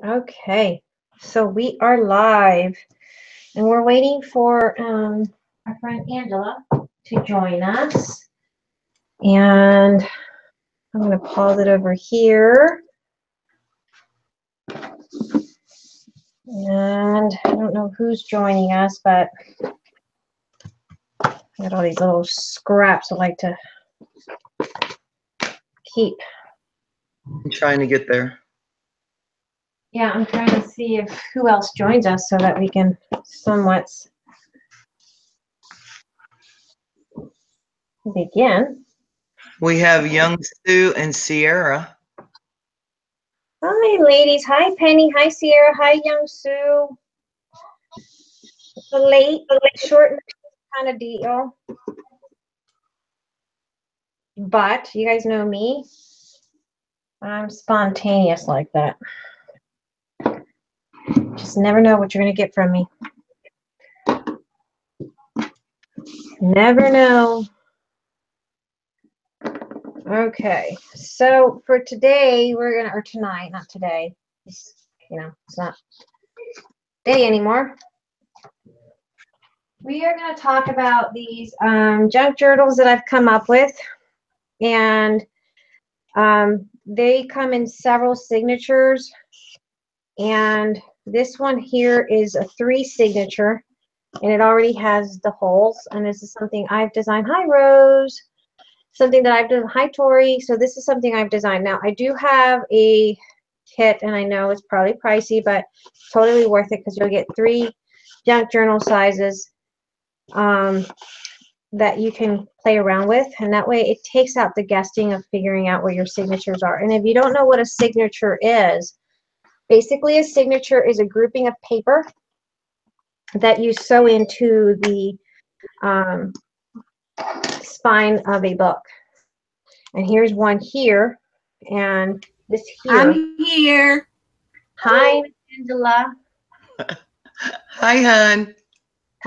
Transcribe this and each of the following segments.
Okay, so we are live and we're waiting for our friend Angela to join us. And I'm going to pause it over here. And I don't know who's joining us, but I got all these little scraps I like to keep. I'm trying to get there. Yeah, I'm trying to see if who else joins us so that we can somewhat begin. We have young Sue and Sierra. Hi, ladies. Hi, Penny. Hi, Sierra. Hi, Young Sue. It's a late, short kind of deal. But you guys know me. I'm spontaneous like that. Just never know what you're going to get from me. Never know. Okay, so for today, we're gonna, or tonight, not today. It's, it's not day anymore. We are going to talk about these junk journals that I've come up with, and they come in several signatures. And this one here is a 3 signature, and it already has the holes. And this is something I've designed. Hi, Rose. Something that I've done. Hi, Tori. So this is something I've designed. Now, I do have a kit, and I know it's probably pricey, but totally worth it because you'll get 3 junk journal sizes that you can play around with, and that way it takes out the guessing of figuring out where your signatures are. And if you don't know what a signature is, basically a signature is a grouping of paper that you sew into the spine of a book. And here's one here, and this here. I'm here. Hi, Angela. Hi,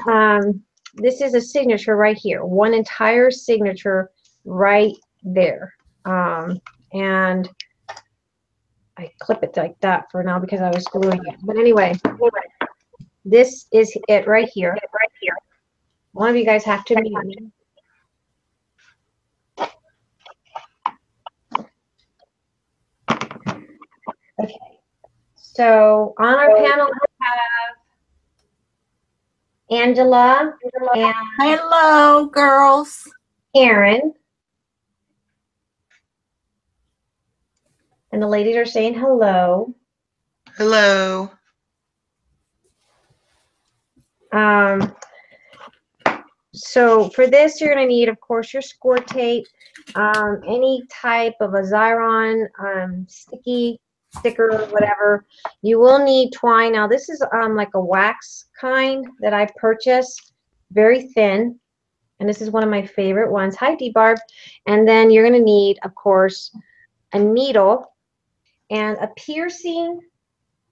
hon. This is a signature right here, one entire signature right there. And I clip it like that for now because I was gluing it. But anyway, this is it right here. One of you guys have to mute me. Okay. So on our panel we have Angela and Hello, girls. Karen. And the ladies are saying hello. Hello. So for this, you're going to need, of course, your score tape, any type of a Xyron, sticker, whatever. You will need twine. Now, this is like a wax kind that I purchased, very thin. And this is one of my favorite ones. Hi, D-Barb. And then you're going to need, of course, a needle and a piercing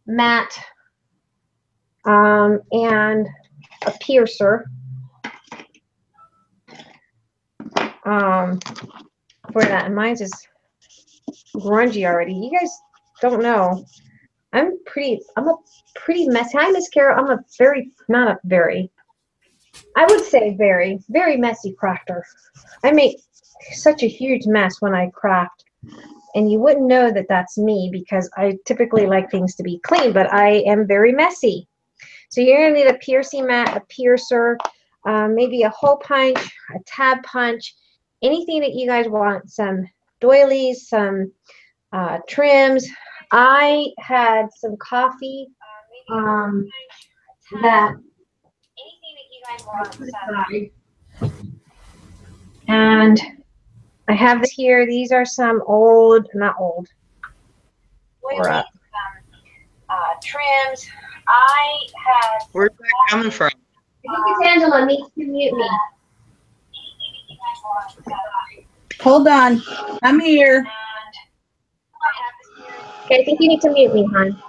mat and a piercer. For that, and mine's is grungy already. You guys don't know. I'm a pretty messy. Hi, Miss Carol. I'm a very, I would say very messy crafter. I make such a huge mess when I craft, and you wouldn't know that that's me because I typically like things to be clean, but I am very messy. So you're going to need a piercing mat, a piercer, maybe a hole punch, a tab punch, anything that you guys want, some doilies, some trims. I had some coffee that anything that you guys want. And I have this here. These are some old, not old, doilies, trims. I had. Where's that coming from? I think it's Angela needs to mute me. Hold on. I'm here. Okay, I think you need to mute me, hon.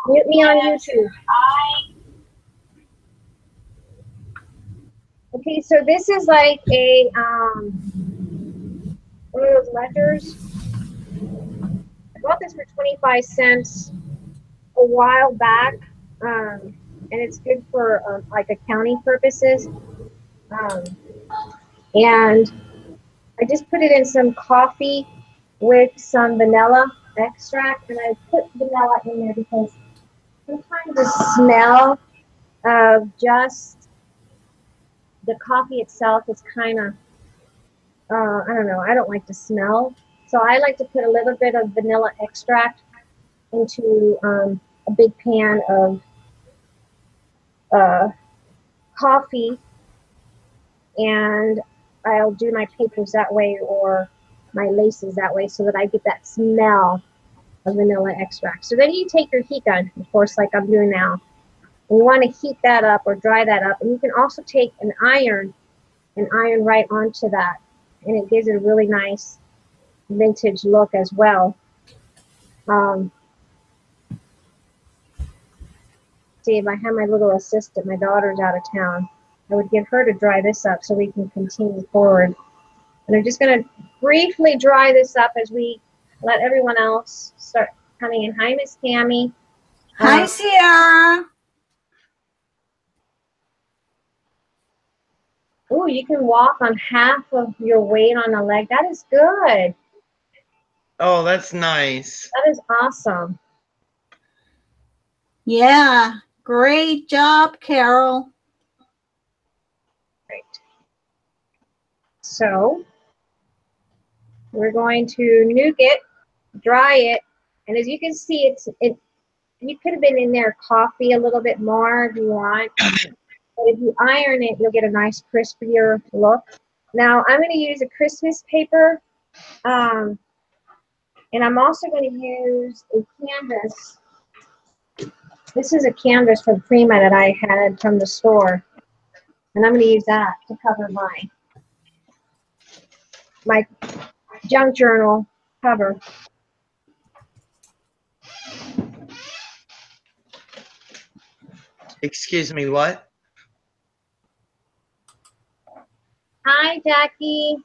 Mute me on YouTube. Okay, so this is like a one of those ledgers. I since a while back, and it's good for like accounting purposes. Um, and I just put it in some coffee with some vanilla extract, and I put vanilla in there because sometimes the smell of just the coffee itself is kind of, I don't know, I don't like the smell. So I like to put a little bit of vanilla extract into a big pan of uh, coffee, and I'll do my papers that way or my laces that way so that I get that smell of vanilla extract. So then you take your heat gun, of course, like I'm doing now. And you want to heat that up or dry that up. And you can also take an iron and iron right onto that. And it gives it a really nice vintage look as well. See, if I had my little assistant, my daughter's out of town, I would get her to dry this up so we can continue forward. And I'm just going to briefly dry this up as we let everyone else start coming in. Hi, Miss Tammy. Hi, Sierra. Oh, you can walk on half of your weight on a leg. That is good. Oh, that's nice. That is awesome. Yeah, great job, Carol. Great. So we're going to nuke it, dry it, and as you can see, you could have been in there coffee a little bit more if you want. But if you iron it, you'll get a nice crispier look. Now I'm going to use a Christmas paper, and I'm also going to use a canvas. This is a canvas from Prima that I had from the store, and I'm going to use that to cover my junk journal cover. Excuse me, what? Hi, Jackie.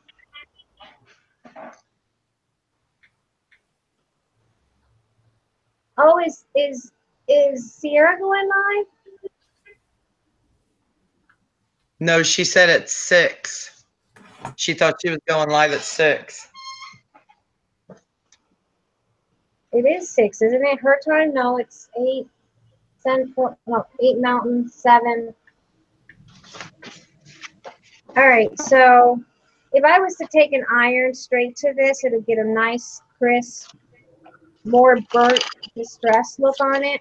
Oh, is Sierra going live? No, she said at 6. She thought she was going live at 6. It is 6, isn't it? Her time? No, it's 8 Central. No, 8 Mountain, 7. All right. So if I was to take an iron straight to this, it'll get a nice, crisp, more burnt, distressed look on it.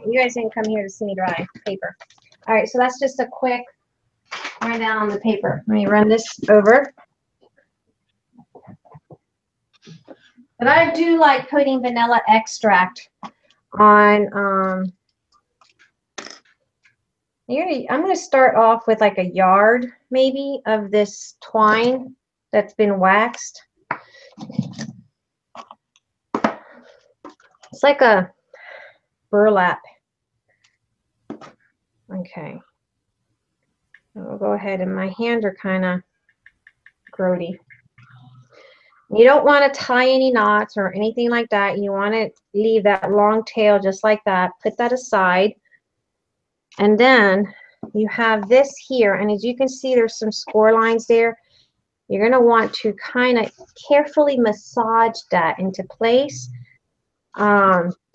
You guys didn't come here to see me dry paper. All right, so that's just a quick rundown on the paper. Let me run this over. But I do like putting vanilla extract on. I'm going to start off with like a yard, maybe, of this twine that's been waxed. It's like a burlap. Okay. I'll go ahead, and my hands are kind of grody. You don't want to tie any knots or anything like that. You want to leave that long tail just like that. Put that aside. And then you have this here. And as you can see, there's some score lines there. You're going to want to kind of carefully massage that into place,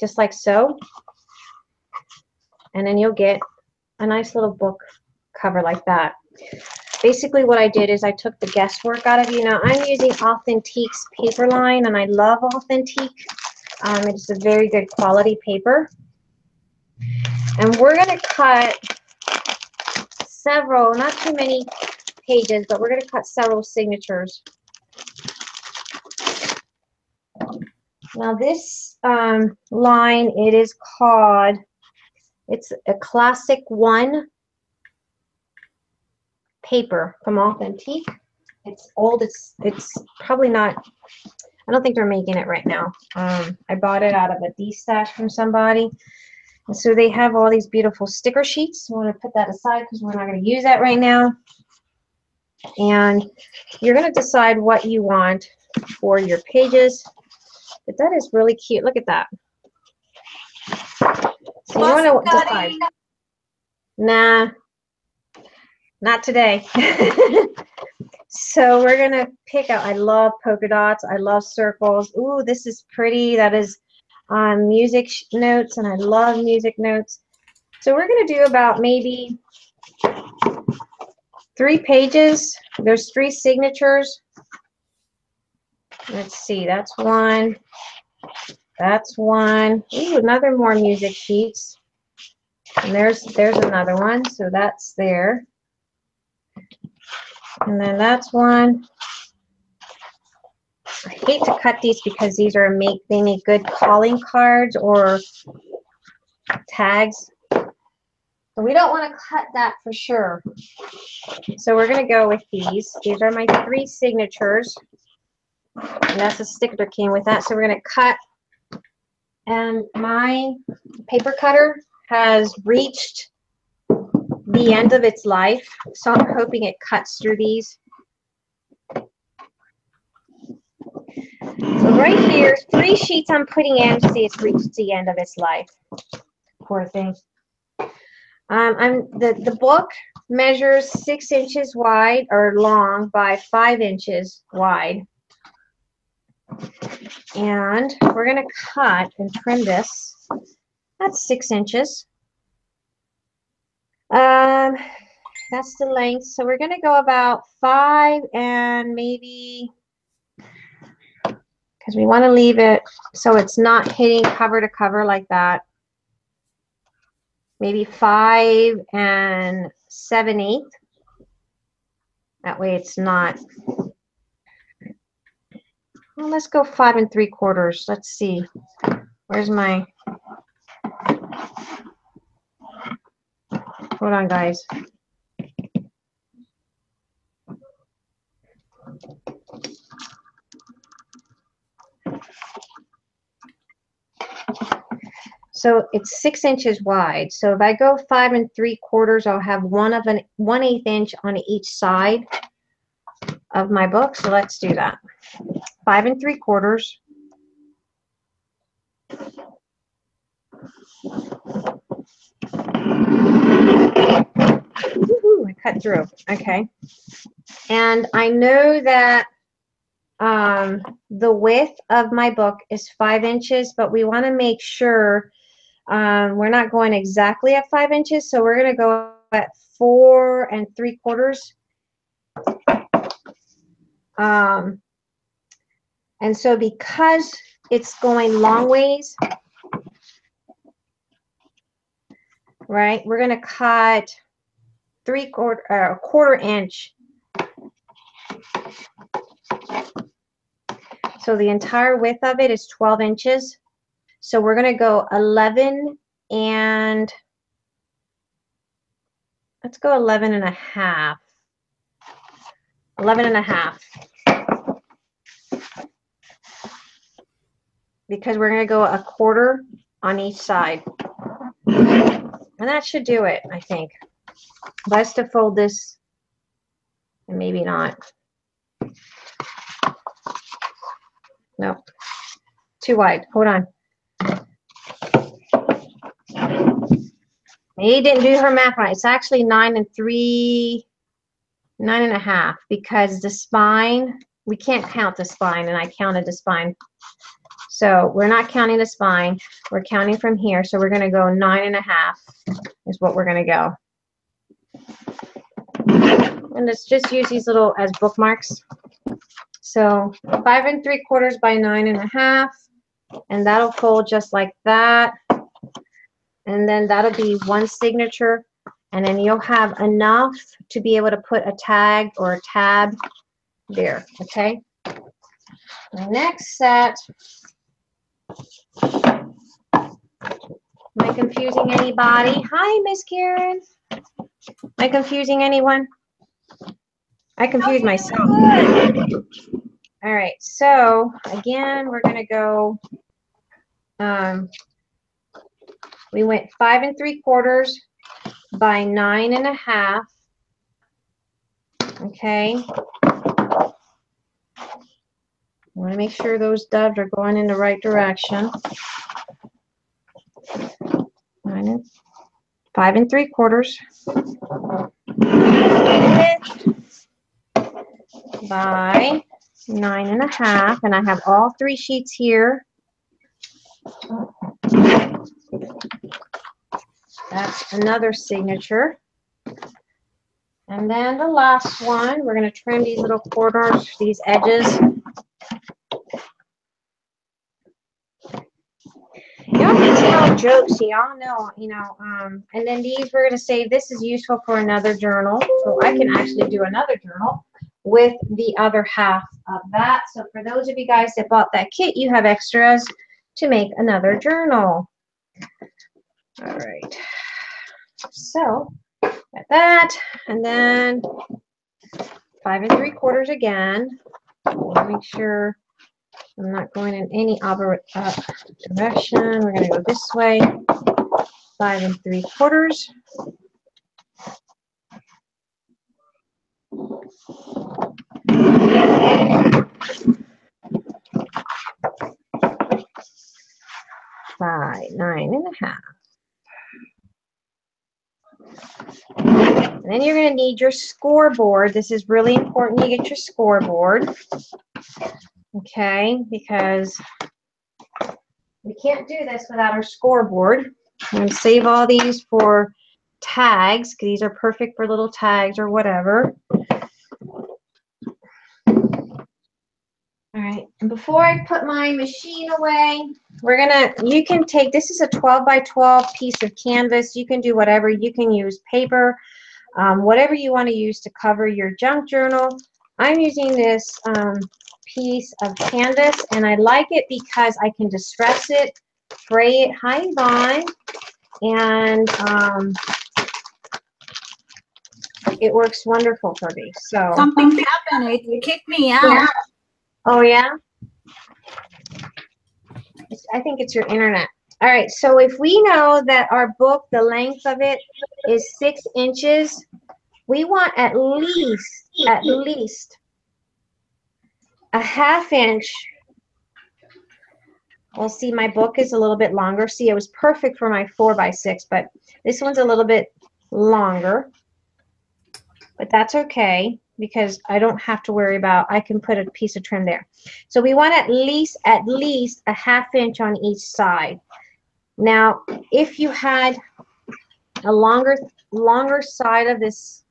just like so. And then you'll get a nice little book cover like that. Basically what I did is I took the guesswork out of you. Now I'm using Authentique's paper line, and I love Authentique. It's a very good quality paper. And we're going to cut several, not too many pages, but we're going to cut several signatures. Now this line, it is called, it's a Classic 1 paper from Authentique. It's old. It's probably not, I don't think they're making it right now. I bought it out of a D-stash from somebody. And so they have all these beautiful sticker sheets. I want to put that aside because we're not going to use that right now. And you're going to decide what you want for your pages. But that is really cute. Look at that. So you want to decide. Nah, not today. So we're going to pick out. I love polka dots. I love circles. Ooh, this is pretty. That is music notes, and I love music notes. So we're going to do about maybe 3 pages. There's 3 signatures. Let's see, that's 1. That's 1. Ooh, another more music sheets. And there's another one. So that's there. And then that's 1. I hate to cut these because these are they make good calling cards or tags. So we don't want to cut that for sure. So we're going to go with these. These are my 3 signatures. And that's a sticker that came with that. So we're going to cut. And my paper cutter has reached the end of its life. So I'm hoping it cuts through these. So right here, 3 sheets I'm putting in. See, it's reached the end of its life. Poor thing. The book measures 6 inches wide or long by 5 inches wide. And we're going to cut and trim this. That's 6 inches. That's the length. So we're going to go about 5 and maybe, because we want to leave it so it's not hitting cover to cover like that. Maybe 5 and 7/8. That way it's not. Well, let's go 5 3/4. Let's see. Where's my? Hold on, guys. So it's 6 inches wide. So if I go 5 3/4, I'll have 1/8 inch on each side of my book. So let's do that. 5 3/4. Woohoo, I cut through. Okay. And I know that the width of my book is 5 inches, but we want to make sure we're not going exactly at 5 inches. So we're going to go at 4 3/4. And so because it's going long ways, right, we're going to cut a quarter inch. So the entire width of it is 12 inches. So we're going to go 11 and let's go 11 and a half. 11 and a half. Because we're going to go a quarter on each side. And that should do it, I think. Best to fold this and maybe not. No, too wide. Hold on. He didn't do her math right. It's actually 9 and a half, because the spine, we can't count the spine, and I counted the spine. So we're not counting the spine. We're counting from here. So we're going to go 9 and a half is what we're going to go. And let's just use these little as bookmarks. So 5 3/4 by 9 and a half, and that'll fold just like that. And then that'll be 1 signature, and then you'll have enough to be able to put a tag or a tab there. Okay. The next set. Am I confusing anybody? Hi, Miss Karen. Am I confusing anyone? I confused myself. All right, so again, we're going to go We went 5 3/4 by 9 1/2. Okay. I want to make sure those doves are going in the right direction. 5 3/4 by 9 1/2, and I have all 3 sheets here. That's another signature. And then the last one, we're going to trim these little corners, these edges. Y'all can tell jokes, y'all know, and then these we're going to say this is useful for another journal. So I can actually do another journal with the other half of that. So for those of you guys that bought that kit, you have extras to make another journal. All right. So got that, and then 5 3/4 again. Make sure I'm not going in any opposite direction. We're going to go this way. 5 3/4. By 9 1/2. And then you're going to need your scoreboard. This is really important you get your scoreboard. Okay, because we can't do this without our scoreboard. I'm going to save all these for tags, because these are perfect for little tags or whatever. All right, and before I put my machine away, you can take, this is a 12 by 12 piece of canvas. You can do whatever. You can use paper, whatever you want to use to cover your junk journal. I'm using this piece of canvas, and I like it because I can distress it, fray it. Hi, Yvonne. And it works wonderful for me. So Something happened. It kicked me out. yeah. Oh, yeah? I think it's your internet. All right, so if we know that our book, the length of it is 6 inches, we want at least a 1/2 inch. Well, see, my book is a little bit longer. See, it was perfect for my 4 by 6, but this one's a little bit longer. But that's okay, because I don't have to worry about, I can put a piece of trim there. So we want at least a 1/2 inch on each side. Now, if you had a longer side of this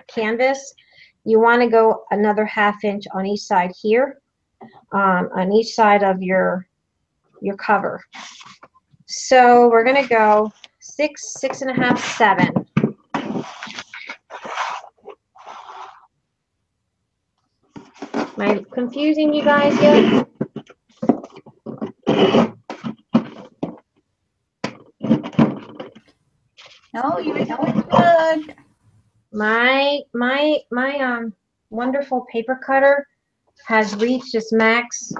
canvas, you want to go another 1/2 inch on each side here, on each side of your cover. So we're going to go 6, 6 1/2, 7. Am I confusing you guys yet? No, you're doing good. My wonderful paper cutter has reached its max,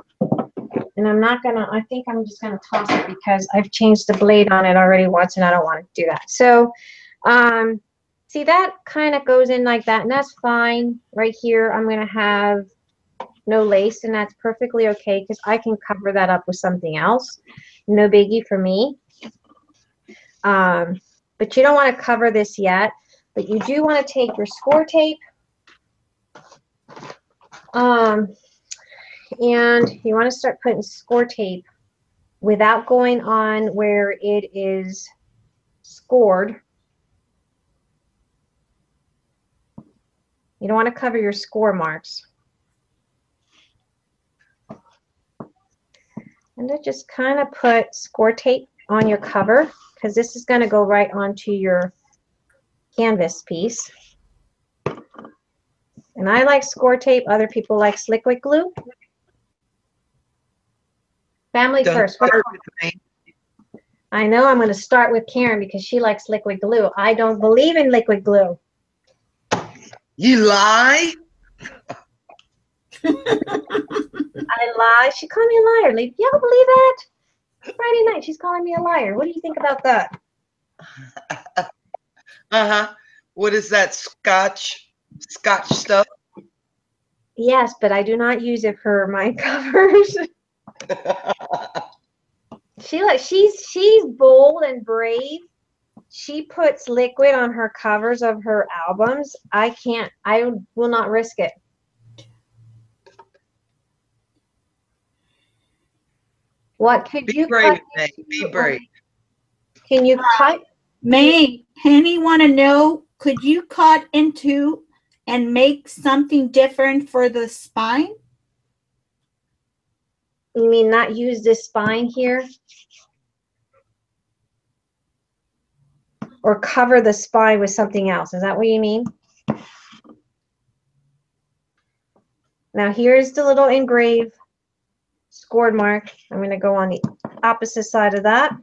and I think I'm just gonna toss it because I've changed the blade on it already once, and I don't want to do that. So, see, that kind of goes in like that, and that's fine. Right here, I'm gonna have no lace, and that's perfectly okay because I can cover that up with something else. No biggie for me. But you don't want to cover this yet. But you do want to take your score tape, and you want to start putting score tape without going on where it is scored. You don't want to cover your score marks. And then just kind of put score tape on your cover, because this is going to go right onto your canvas piece. And I like score tape. Other people like liquid glue. Family Don't first. start with me. I know I'm going to start with Karen because she likes liquid glue. I don't believe in liquid glue. You lie? I lie. She called me a liar. Y'all believe that? Friday night, she's calling me a liar. What do you think about that? Uh-huh. What is that, Scotch stuff? Yes, but I do not use it for my covers. She's bold and brave. She puts liquid on her covers of her albums. I will not risk it. What could Be you brave, cut Nate. Be into, brave. can you cut? May, Penny want to know, could you cut into and make something different for the spine? You mean not use this spine here? Or cover the spine with something else? Is that what you mean? Now here's the little engraved scored mark. I'm going to go on the opposite side of that.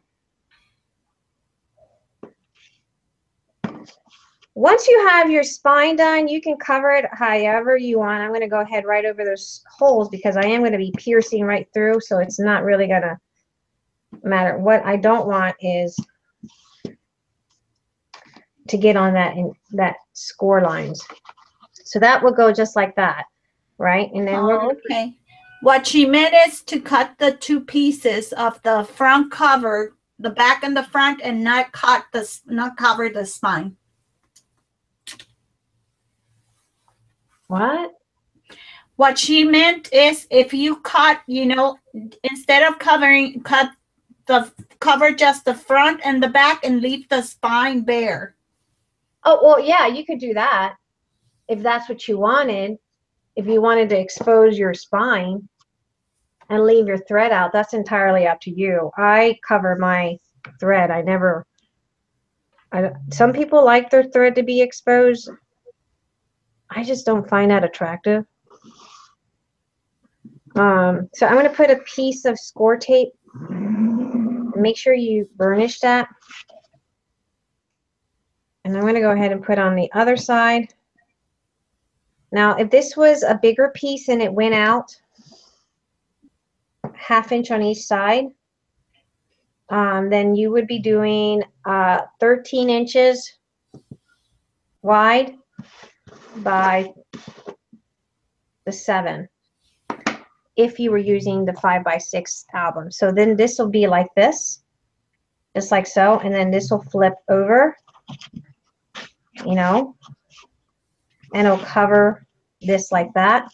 Once you have your spine done, you can cover it however you want. I'm going to go ahead right over those holes because I am going to be piercing right through, so it's not really going to matter. What I don't want is to get on that score lines. So that will go just like that, right? And then we're going to Okay. What she meant is to cut the two pieces of the front cover, the back and the front, and not cover the spine. what? What she meant is if you cut, instead of cover just the front and the back and leave the spine bare. Oh, well, yeah, you could do that if that's what you wanted. If you wanted to expose your spine and leave your thread out, that's entirely up to you. I cover my thread. Some people like their thread to be exposed. I just don't find that attractive. So I'm going to put a piece of score tape. Make sure you burnish that. And I'm going to go ahead and put on the other side. Now, if this was a bigger piece and it went out 1/2 inch on each side, then you would be doing 13 inches wide by the 7 if you were using the 5x6 album. So then this will be like this, just like so, and then this will flip over, and it'll cover this like that.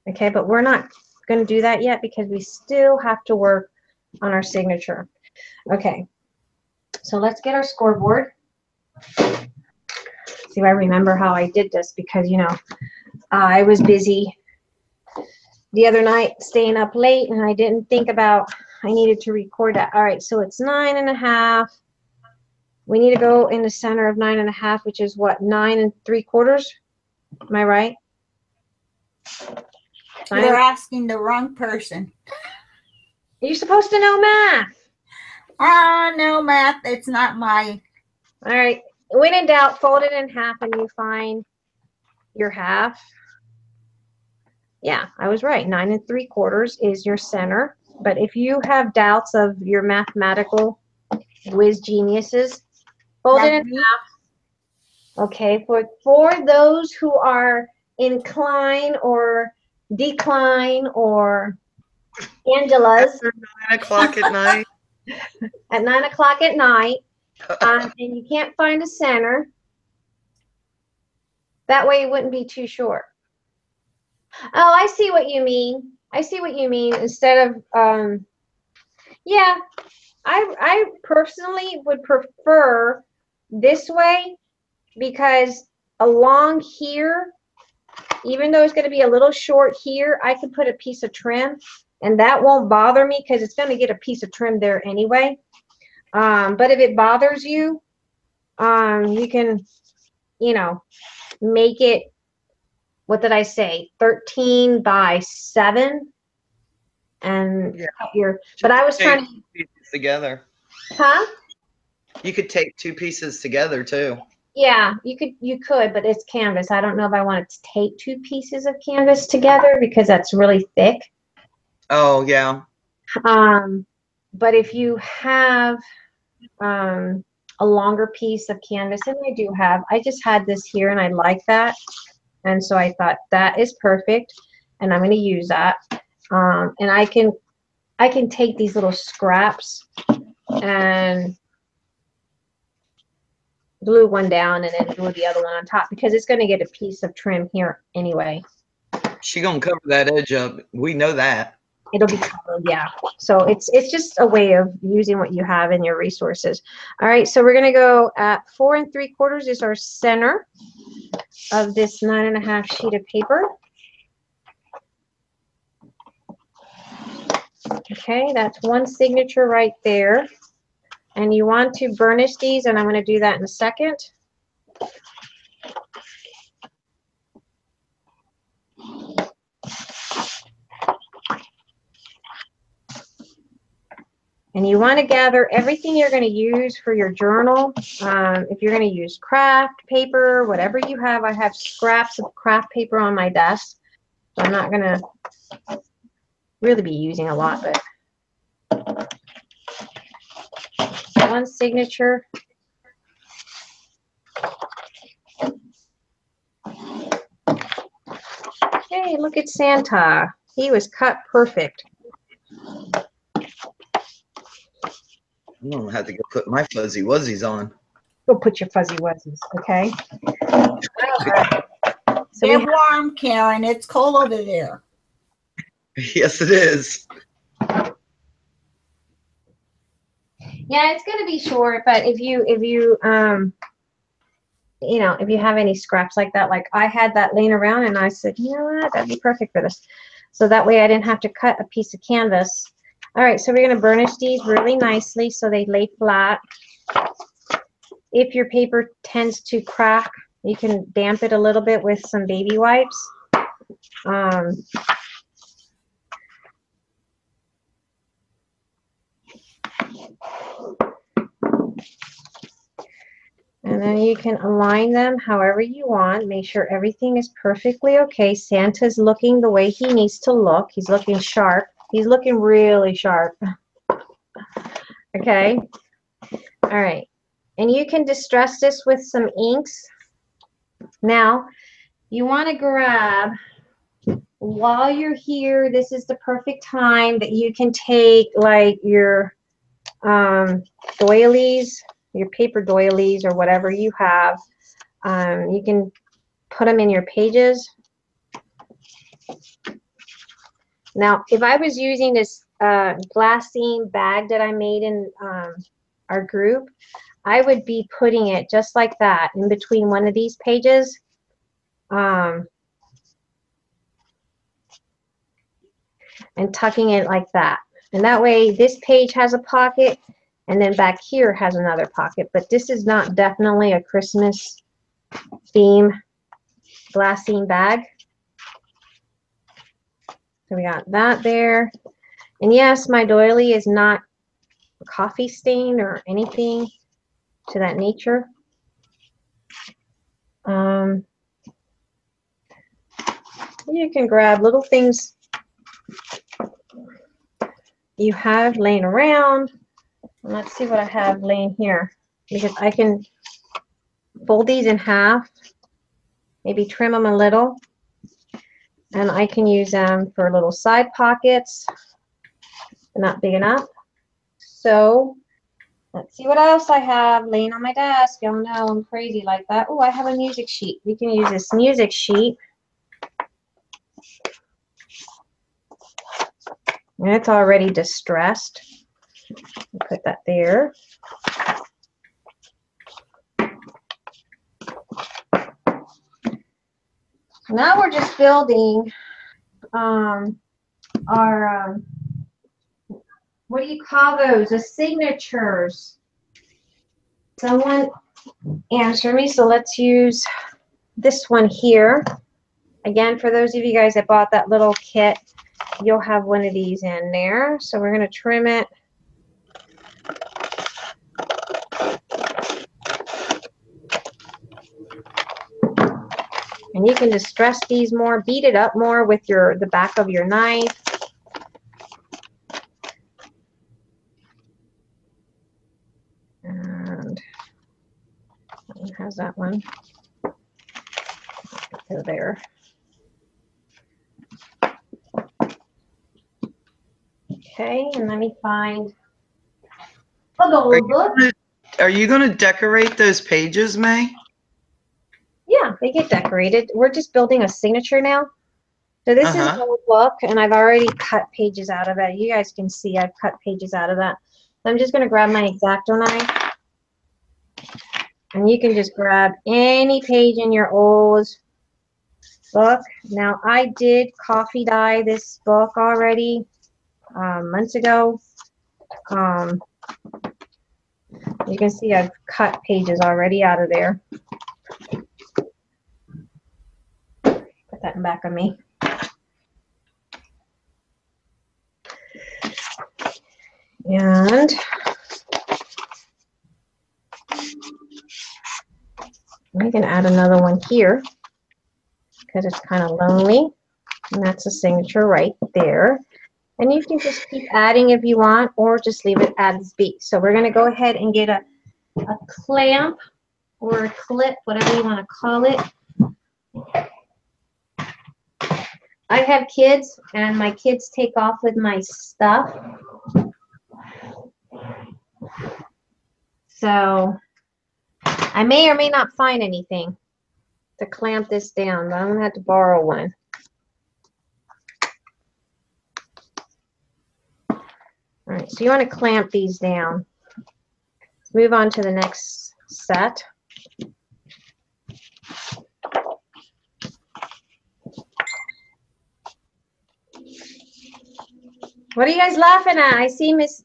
Okay, but we're not going to do that yet because we still have to work on our signature. Okay, so let's get our scoreboard. See if I remember how I did this because, I was busy the other night staying up late and I didn't think about I needed to record that. All right, so it's 9.5. We need to go in the center of 9.5, which is what, 9 3/4? Am I right? You're asking the wrong person. You're supposed to know math. No, math. It's not my. All right. When in doubt, fold it in half and you find your half. Yeah, I was right. 9 3/4 is your center. But if you have doubts of your mathematical whiz geniuses, fold it in half. Okay, for those who are incline or decline or Angela's After 9 o'clock at night. at 9 o'clock at night, and you can't find a center, that way it wouldn't be too short. Oh, I see what you mean. I see what you mean. Instead of, yeah, I personally would prefer this way because along here, even though it's going to be a little short here, I can put a piece of trim and that won't bother me because it's going to get a piece of trim there anyway. But if it bothers you, you can, make it, what did I say, 13 by 7 and Yeah. cut but I was trying to pieces together. Huh? You could tape 2 pieces together too. Yeah, you could, but it's canvas. I don't know if I want to tape 2 pieces of canvas together because that's really thick. Oh yeah. But if you have a longer piece of canvas, and I do have, I just had this here and I like that. And so I thought that is perfect and I'm going to use that. And I can take these little scraps and glue one down and then glue the other one on top because it's going to get a piece of trim here anyway. She gonna cover that edge up. We know that. It'll be covered, yeah. So it's just a way of using what you have in your resources. All right, so we're gonna go at 4 3/4 is our center of this 9 1/2 sheet of paper. Okay, that's one signature right there. And you want to burnish these, and I'm going to do that in a second. And you want to gather everything you're going to use for your journal. If you're going to use craft paper, whatever you have, I have scraps of craft paper on my desk. So I'm not going to really be using a lot, but one signature. Hey, look at Santa. He was cut perfect. I'm gonna have to go put my fuzzy wuzzies on. Go put your fuzzy wuzzies, okay? All right. So They're warm, Karen. It's cold over there. Yes, it is. yeah, it's gonna be short, but if you you know, if you have any scraps like that, like I had that laying around and I said, you know what, that'd be perfect for this. So that way I didn't have to cut a piece of canvas. All right, so we're gonna burnish these really nicely so they lay flat. If your paper tends to crack, you can damp it a little bit with some baby wipes. And then you can align them however you want. Make sure everything is perfectly okay. Santa's looking the way he needs to look. He's looking sharp. He's looking really sharp. Okay. All right. And you can distress this with some inks. Now, you want to grab, while you're here, this is the perfect time that you can take like your doilies, your paper doilies or whatever you have. You can put them in your pages. Now, if I was using this glassine bag that I made in our group, I would be putting it just like that in between one of these pages. And tucking it like that. And that way this page has a pocket and then back here has another pocket. But this is not definitely a Christmas theme glassine bag. So we got that there. And yes, my doily is not coffee stain or anything to that nature. You can grab little things you have laying around. Let's see what I have laying here, because I can fold these in half, maybe trim them a little, and I can use them for little side pockets. They're not big enough. So let's see what else I have laying on my desk. Y'all know I'm crazy like that. Oh, I have a music sheet. We can use this music sheet. And it's already distressed. Put that there. Now we're just building our, what do you call those? The signatures. Someone answer me. So let's use this one here. Again, for those of you guys that bought that little kit, you'll have one of these in there. So we're going to trim it. And you can distress these more, beat it up more with the back of your knife. has that one. Go there. Okay, and let me find a gold book. Are you gonna decorate those pages, May? Yeah, they get decorated. We're just building a signature now. So this is a gold book, and I've already cut pages out of it. You guys can see I've cut pages out of that. So I'm just going to grab my X-Acto knife, and you can just grab any page in your old book. Now, I did coffee dye this book already months ago. You can see I've cut pages already out of there. Put that back on me. And we can add another one here because it's kind of lonely. And that's a signature right there. And you can just keep adding if you want, or just leave it as be. So we're going to go ahead and get a clamp or a clip, whatever you want to call it. I have kids, and my kids take off with my stuff. So I may or may not find anything to clamp this down, but I'm going to have to borrow one. All right, so you want to clamp these down. Let's move on to the next set. What are you guys laughing at? I see Miss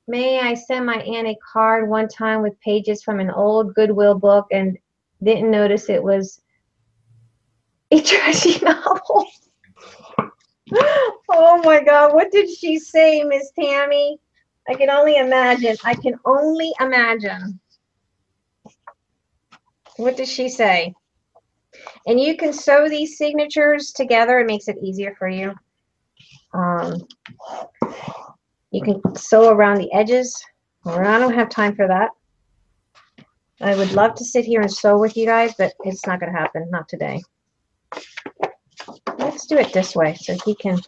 May. I sent my aunt a card one time with pages from an old Goodwill book and didn't notice it was a trashy novel. Oh my God, what did she say, Miss Tammy? I can only imagine. I can only imagine. What does she say? And you can sew these signatures together. It makes it easier for you. You can sew around the edges. I don't have time for that. I would love to sit here and sew with you guys, but it's not going to happen. Not today. Let's do it this way so he can.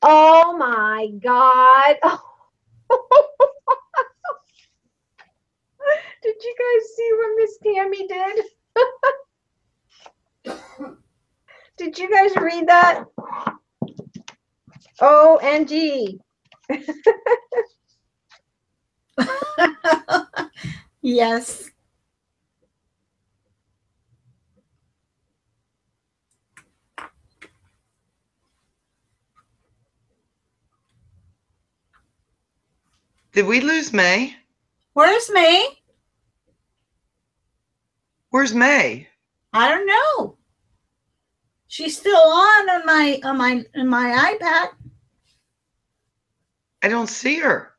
Oh my God. Did you guys see what Miss Tammy did? Did you guys read that? OMG. Yes. Did we lose May? Where's May? Where's May? I don't know. She's still on my iPad. I don't see her.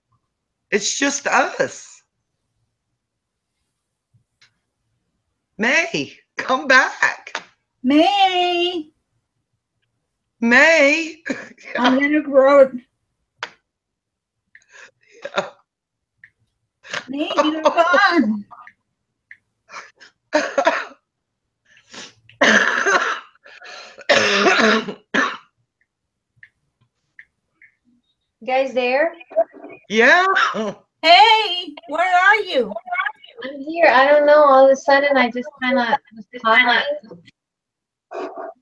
It's just us. May, come back. May. May. I'm gonna grow. May, you're gone. You guys there? Yeah. Hey, where are you? I'm here. I don't know. All of a sudden, I just kind of was talking.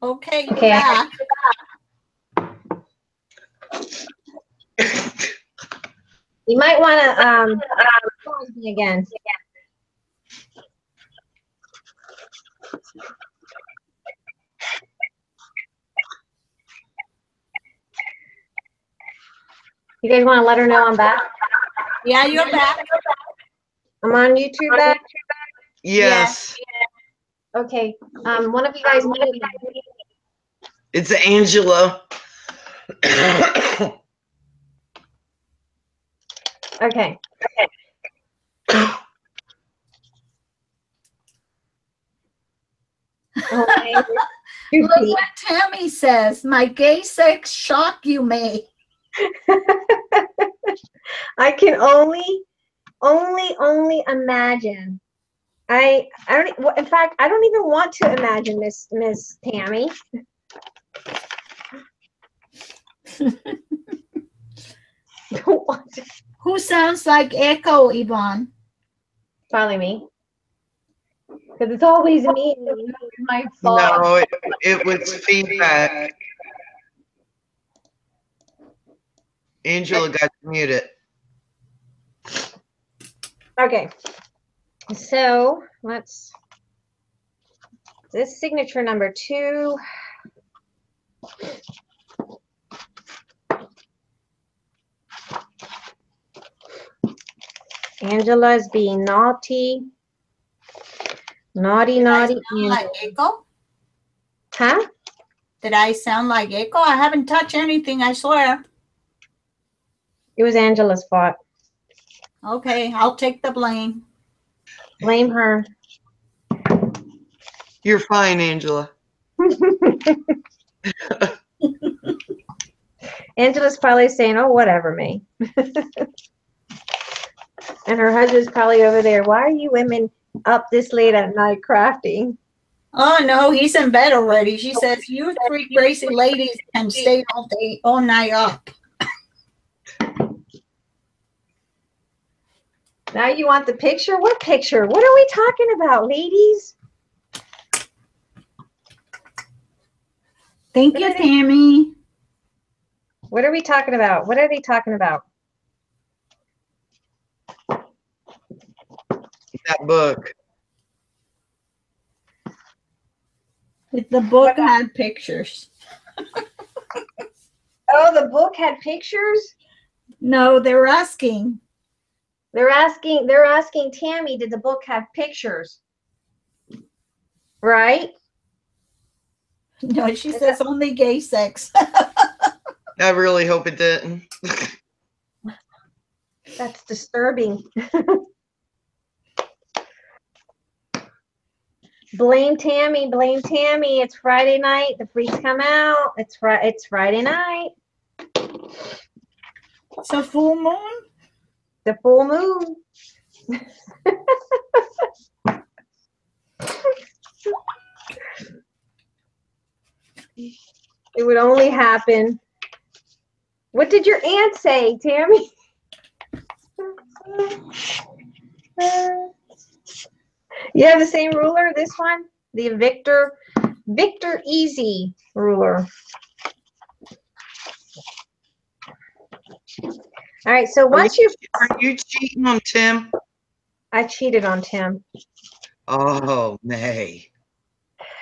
Okay, Okay. back. You might want to pause me again. You guys want to let her know I'm back? Yeah, you're back. I'm on YouTube back? Yes. Okay. One of you guys muted me. It's Angela. Okay. Okay. Look what Tammy says. My gay sex shock you may. I can only imagine. I don't. In fact, I don't even want to imagine Miss Tammy. Don't want to. Who sounds like echo, Yvonne? Probably me. Because it's always me. You know, it's my fault. No, it was feedback. Angela got muted. Okay. So this signature number 2. Angela's being naughty. Naughty, naughty. Like echo? Huh? Did I sound like echo? I haven't touched anything, I swear. It was Angela's fault. Okay, I'll take the blame. Blame her. You're fine, Angela. Angela's probably saying, oh, whatever, me. And her husband's probably over there. Why are you women up this late at night crafting? Oh no, he's in bed already. She says, you 3 crazy ladies can stay all day, all night up. Now you want the picture? What picture? What are we talking about, ladies? Thank you, Tammy. What are we talking about? What are they talking about? That book. The book had pictures. Oh, the book had pictures? No, they're asking. They're asking Tammy, did the book have pictures? Right? No, she says only gay sex. I really hope it didn't. That's disturbing. Blame Tammy, blame Tammy. It's Friday night. The freaks come out. It's Friday night. It's a full moon? The full moon. It would only happen. What did your aunt say, Tammy? You have the same ruler, this one? The Victor Easy ruler. All right, so once Are you cheating on Tim? I cheated on Tim. Oh, May.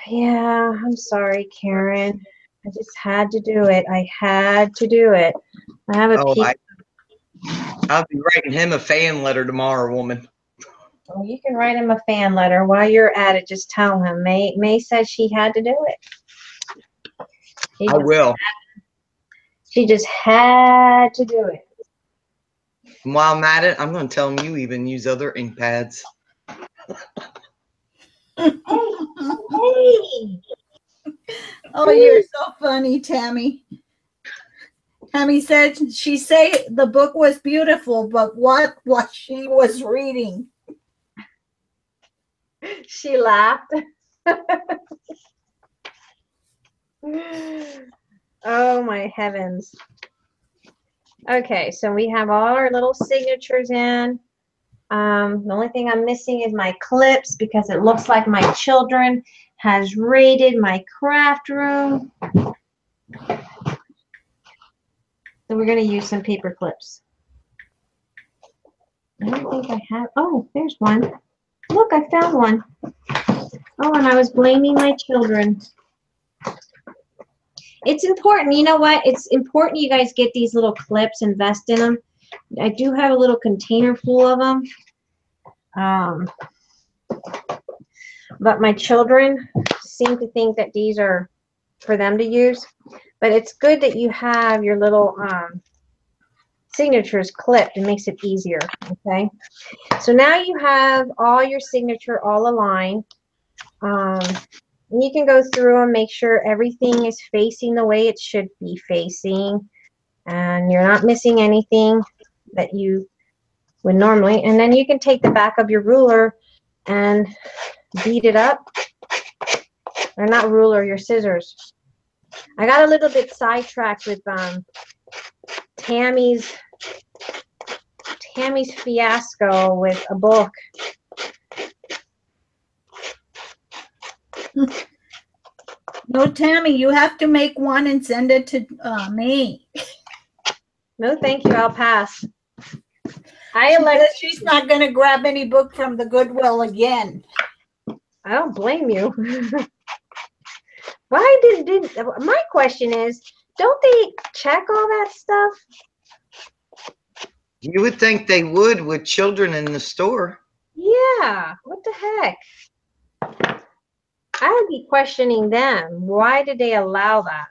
Yeah, I'm sorry, Karen. I just had to do it. I had to do it. I have a piece. I'll be writing him a fan letter tomorrow, woman. Well, you can write him a fan letter. While you're at it, just tell him. May said she had to do it. I will. She just had to do it. And while I'm at it, I'm going to tell him you even use other ink pads. Hey. Oh, you're so funny, Tammy. Tammy said she said the book was beautiful, but what she was reading. She laughed. Oh my heavens. Okay, so we have all our little signatures in. The only thing I'm missing is my clips because it looks like my children has raided my craft room. So we're going to use some paper clips. I don't think I have. Oh, there's one. Look, I found one. Oh, and I was blaming my children. It's important. You know what? It's important you guys get these little clips, invest in them. I do have a little container full of them. But my children seem to think that these are for them to use. But it's good that you have your little signatures clipped. It makes it easier, okay? So now you have all your signature all aligned. And you can go through and make sure everything is facing the way it should be facing. And you're not missing anything that you would normally. And then you can take the back of your ruler and beat it up. Or not ruler, your scissors. I got a little bit sidetracked with Tammy's fiasco with a book. No, Tammy, you have to make one and send it to me. No, thank you. I'll pass. She's not going to grab any book from the Goodwill again. I don't blame you. Why did my question is, don't they check all that stuff? You would think they would with children in the store. Yeah, what the heck? I would be questioning them. Why did they allow that?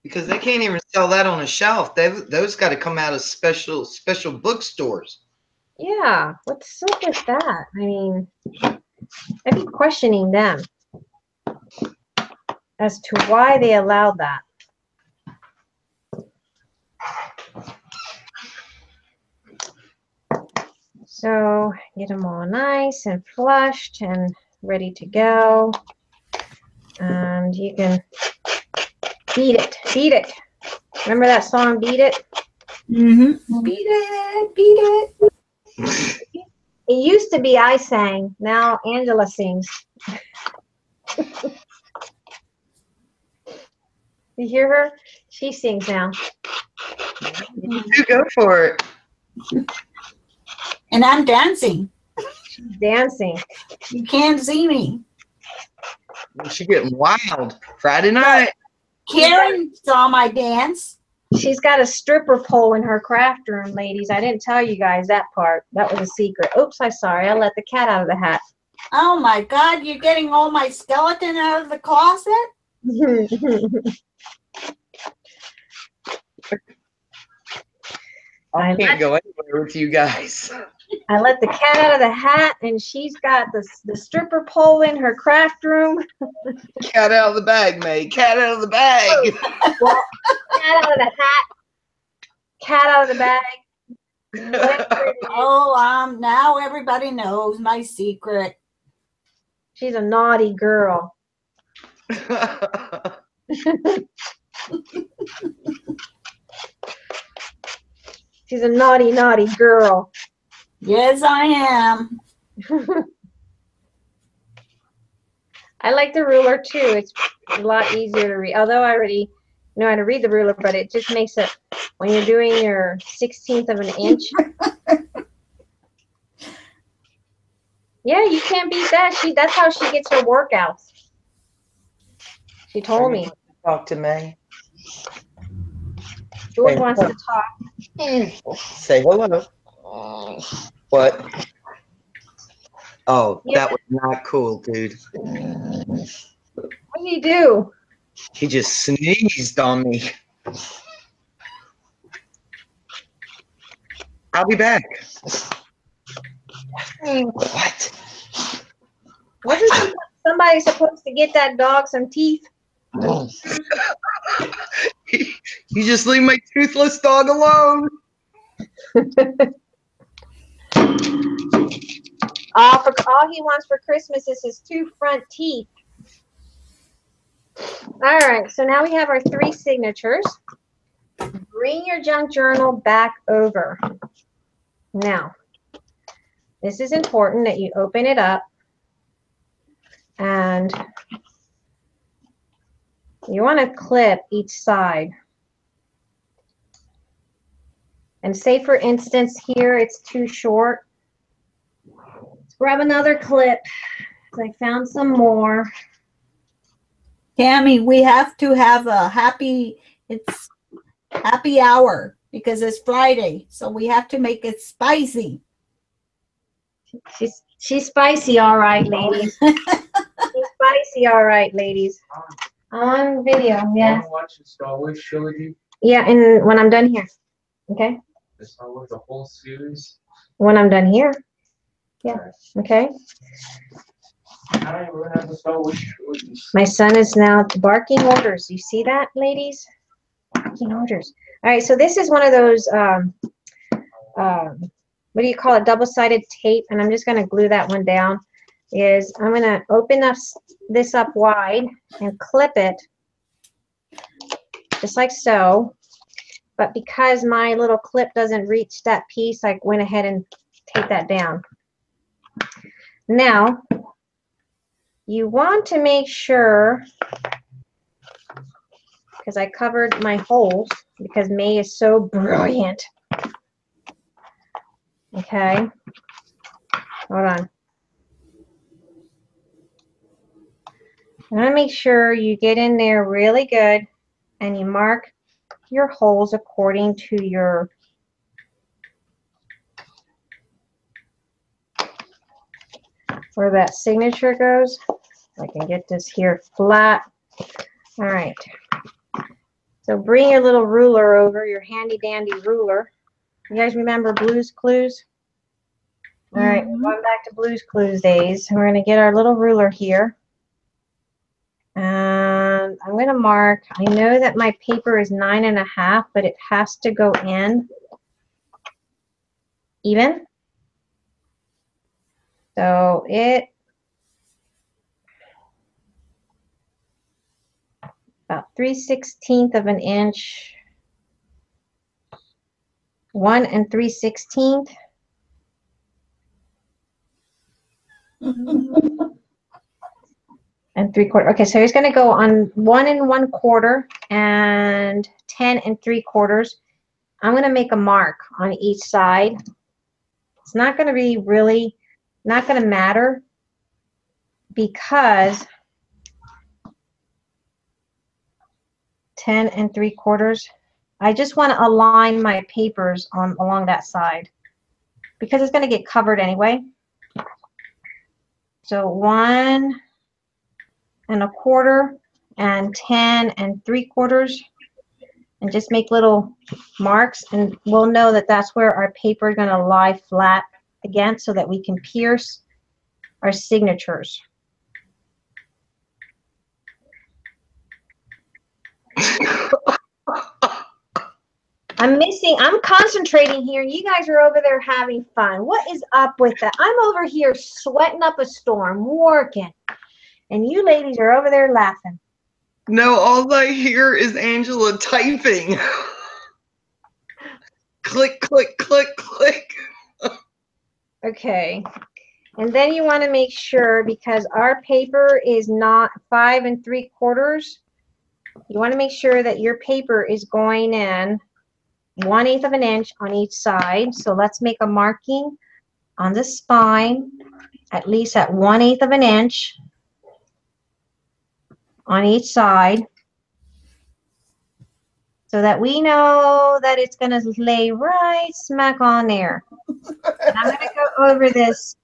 Because they can't even sell that on a shelf. Those got to come out of special bookstores. Yeah, what's up with that? I mean, I'd be questioning them as to why they allowed that. So get them all nice and flushed and ready to go. And you can beat it, beat it. Remember that song, Beat It? Mm-hmm. Beat it, beat it. It used to be I sang. Now Angela sings. You hear her? She sings now. You go for it. And I'm dancing. She's dancing. You can't see me. She's getting wild. Friday night. Karen saw my dance. She's got a stripper pole in her craft room, ladies. I didn't tell you guys that part. That was a secret. Oops, I'm sorry. I let the cat out of the hat. Oh my God, you're getting all my skeleton out of the closet? I can't go anywhere with you guys. I let the cat out of the hat, and she's got the stripper pole in her craft room. Cat out of the bag, May. Cat out of the bag. Well, cat out of the hat. Cat out of the bag. Whatever it is. Oh, now everybody knows my secret. She's a naughty girl. She's a naughty, naughty girl. Yes, I am. I like the ruler too. It's a lot easier to read. Although I already know how to read the ruler, but it just makes it, when you're doing your 1/16 of an inch. Yeah, you can't beat that. That's how she gets her workouts. She told me. Talk to May. George wants to talk. Say hello. What? Oh, Yeah. that was not cool, dude. What did he do? He just sneezed on me. I'll be back. What? Wasn't somebody supposed to get that dog some teeth? You just leave my toothless dog alone. All he wants for Christmas is his 2 front teeth. All right, so now we have our 3 signatures. Bring your junk journal back over. Now, this is important that you open it up and you want to clip each side. And say, for instance, here it's too short. Let's grab another clip. I found some more. Tammy, we have to have a happy hour because it's Friday. So we have to make it spicy. She's spicy, all right, ladies. She's spicy, all right, ladies. On video, yeah. Watch the Star Wars trilogy. Yeah, and when I'm done here. Okay? The Star Wars, the whole series. When I'm done here. Yeah. Okay. I don't even have to start with. My son is now barking orders. You see that, ladies? Barking orders. All right, so this is one of those, what do you call it, double-sided tape, and I'm just going to glue that one down. I'm going to open this up wide and clip it, just like so. But because my little clip doesn't reach that piece, I went ahead and taped that down. Now, you want to make sure, because I covered my holes, because May is so brilliant. Okay, hold on. I want to make sure you get in there really good and you mark your holes according to your where that signature goes. I can get this here flat. All right. So bring your little ruler over, your handy dandy ruler. You guys remember Blue's Clues? All right, we're going back to Blue's Clues days. We're going to get our little ruler here. And I'm going to mark, I know that my paper is 9.5, but it has to go in even. So about 3/16 of an inch, 1 3/16. And 3/4. Okay, so he's going to go on 1 1/4 and 10 3/4. I'm going to make a mark on each side. It's not going to be really, not going to matter because 10 3/4. I just want to align my papers along that side because it's going to get covered anyway. So 1 1/4 and 10 3/4, and just make little marks, and we'll know that that's where our paper is going to lie flat again so that we can pierce our signatures. I'm concentrating here. You guys are over there having fun. What is up with that? I'm over here sweating up a storm, working. And you ladies are over there laughing. No, all I hear is Angela typing. Click, click, click, click. Okay. And then you want to make sure, because our paper is not 5 3/4, you want to make sure that your paper is going in 1/8 of an inch on each side. So let's make a marking on the spine, at least at 1/8 of an inch on each side, so that we know that it's going to lay right smack on there. And I'm going to go over this.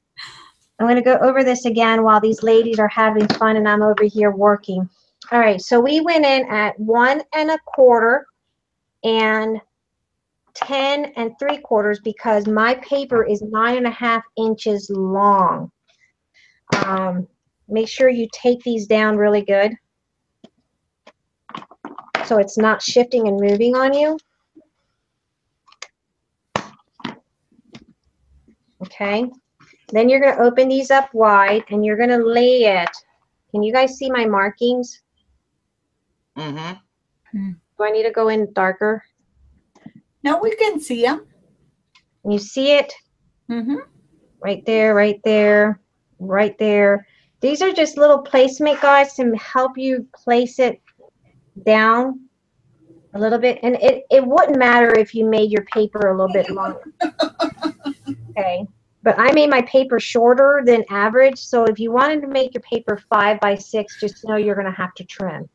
I'm going to go over this again while these ladies are having fun and I'm over here working. All right, so we went in at 1 1/4 and 10 3/4 because my paper is 9.5 inches long. Make sure you take these down really good so it's not shifting and moving on you. Okay, then you're going to open these up wide and you're going to lay it. Can you guys see my markings? Mm-hmm. Do I need to go in darker? No, we can see them. Can you see it? Mm-hmm. Right there, right there, right there. These are just little placement guides to help you place it down a little bit. And it wouldn't matter if you made your paper a little bit longer. Okay. But I made my paper shorter than average. So if you wanted to make your paper 5 by 6, just know you're going to have to trim.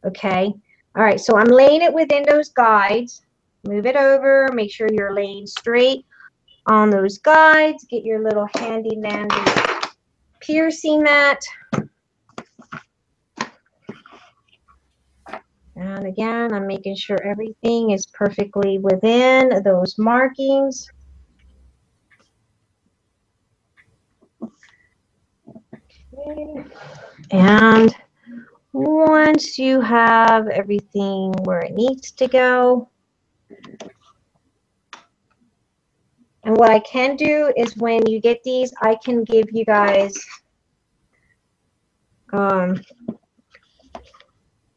Okay. All right. So I'm laying it within those guides. Move it over. Make sure you're laying straight on those guides. Get your little handy dandy piercing mat. And again, I'm making sure everything is perfectly within those markings. Okay. And once you have everything where it needs to go, and what I can do is when you get these, I can give you guys, and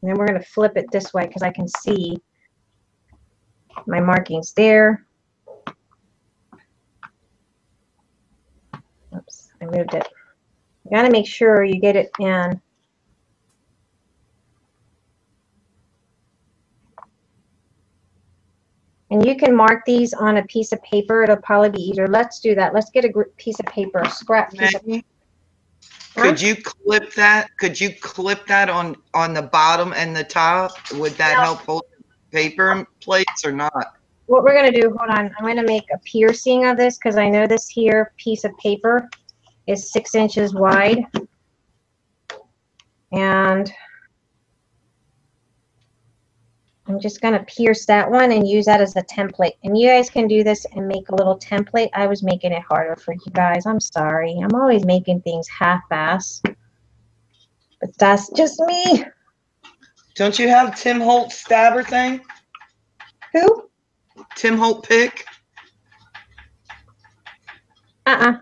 then we're going to flip it this way because I can see my markings there. Oops, I moved it. You got to make sure you get it in. And you can mark these on a piece of paper. It'll probably be easier. Let's do that. Let's get a piece of paper, a scrap piece of Maggie, Huh? could you clip that? Could you clip that on the bottom and the top? Would that help hold paper in place or not? What we're going to do, hold on, I'm going to make a piercing of this because I know this here piece of paper is 6 inches wide. And I'm just going to pierce that one and use that as a template. And you guys can do this and make a little template. I was making it harder for you guys. I'm sorry. I'm always making things half-ass. But that's just me. Don't you have Tim Holt stabber thing? Who? Tim Holt pick? Uh-uh.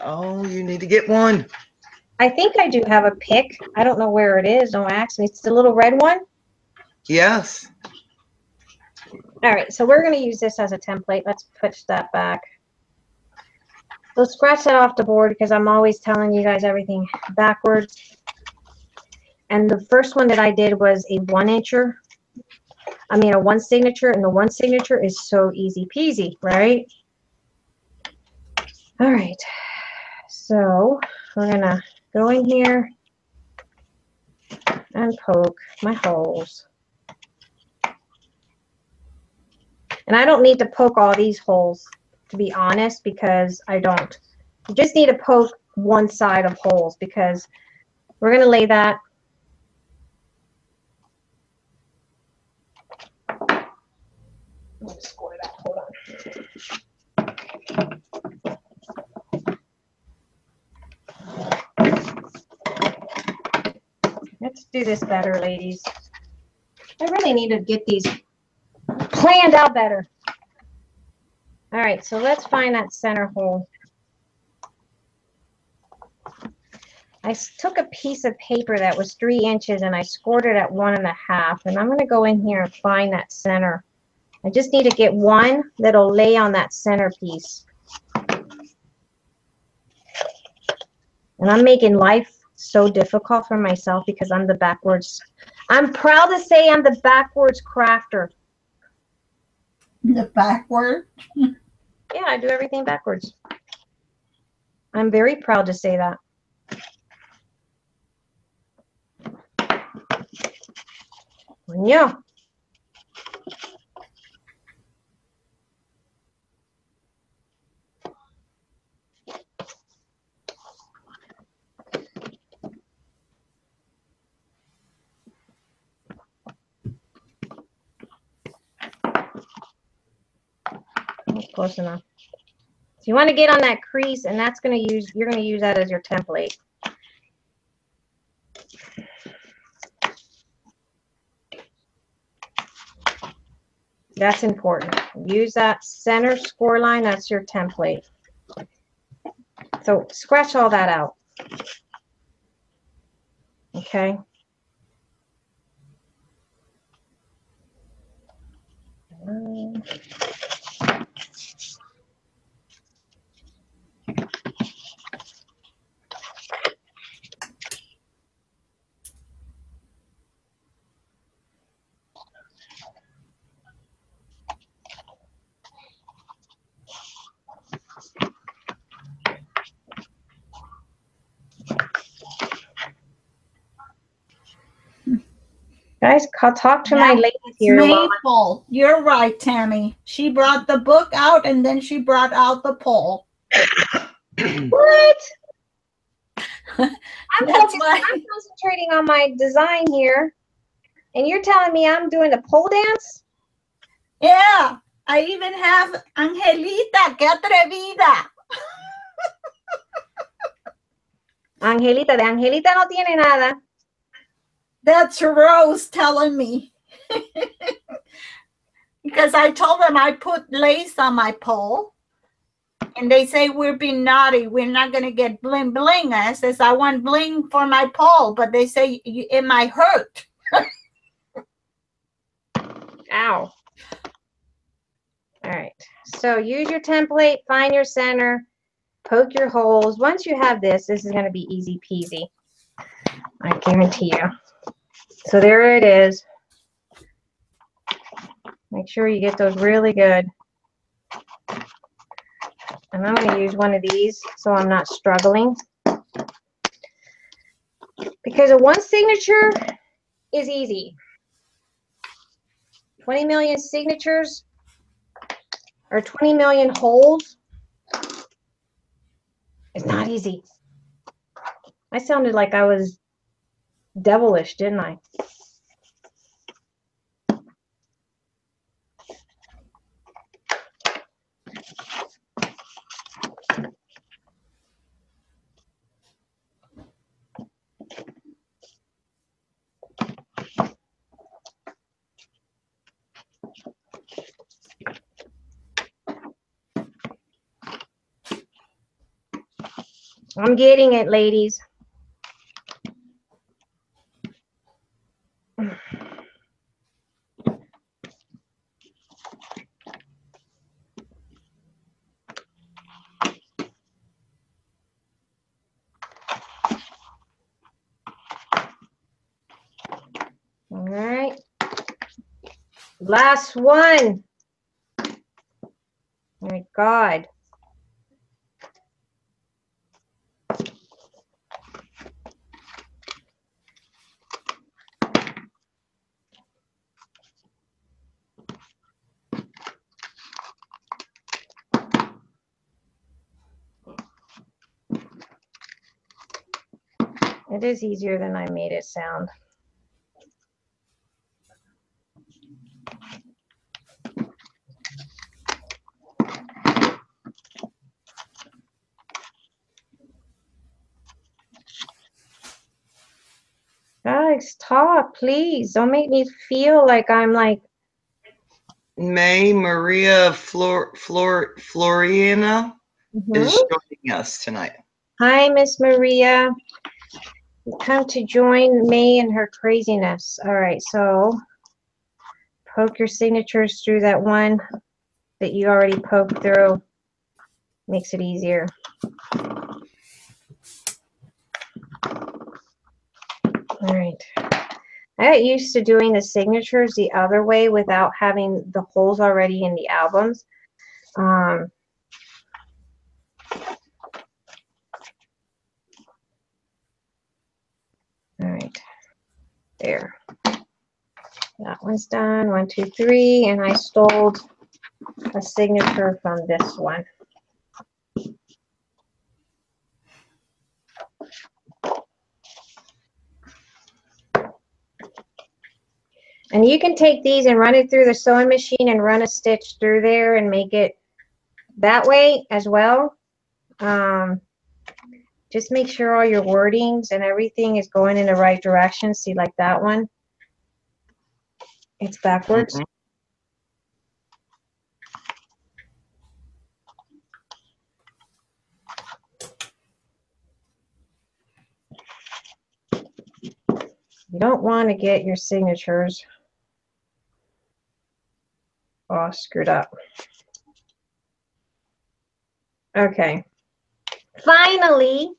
Oh, you need to get one. I think I do have a pick. I don't know where it is. Don't ask me. It's the little red one. Yes. All right, so we're going to use this as a template. Let's push that back. So scratch that off the board because I'm always telling you guys everything backwards. And the first one that I did was a 1-incher. I mean, a 1 signature, and the 1 signature is so easy peasy, right? All right, so we're going to go in here and poke my holes. And I don't need to poke all these holes, to be honest, because I don't. You just need to poke one side of holes because we're going to lay that. Let's score that. Hold on. Let's do this better, ladies. I really need to get these planned out better. All right, so let's find that center hole. I took a piece of paper that was 3 inches and I scored it at 1.5. And I'm going to go in here and find that center. I just need to get one that'll lay on that center piece. And I'm making life so difficult for myself because I'm the backwards. I'm proud to say I'm the backwards crafter. The backward. Yeah, I do everything backwards. I'm very proud to say that. Yeah. That's close enough. So you want to get on that crease, and that's going to use, you're going to use that as your template. That's important. Use that center score line. That's your template. So scratch all that out. Okay. Guys, talk to my ladies here. Maple. You're right, Tammy. She brought the book out and then she brought out the pole. What? I'm why. concentrating on my design here, and you're telling me I'm doing a pole dance? Yeah. I even have Angelita, que atrevida. Angelita, de Angelita no tiene nada. That's Rose telling me. Because I told them I put lace on my pole. And they say we're being naughty. We're not going to get bling bling. I says, I want bling for my pole. But they say it might hurt. Ow. All right. So use your template, find your center, poke your holes. Once you have this, this is going to be easy peasy. I guarantee you. So there it is. Make sure you get those really good. And I'm going to use one of these so I'm not struggling. Because a one signature is easy. 20 million signatures or 20 million holes is not easy. I sounded like I was devilish, didn't I? I'm getting it, ladies. All right. Last one. Oh my God. It is easier than I made it sound. Guys, talk, please. Don't make me feel like I'm like. May Maria Floriana is joining us tonight. Hi, Miss Maria. You come to join May in her craziness. All right, so poke your signatures through that one that you already poked through. Makes it easier. All right. I got used to doing the signatures the other way without having the holes already in the albums. All right. There. That one's done. 1, 2, 3. And I stole a signature from this one. And you can take these and run it through the sewing machine and run a stitch through there and make it that way as well. Just make sure all your wordings and everything is going in the right direction. See, like that one, it's backwards. Mhm. You don't want to get your signatures all screwed up. Okay. Finally,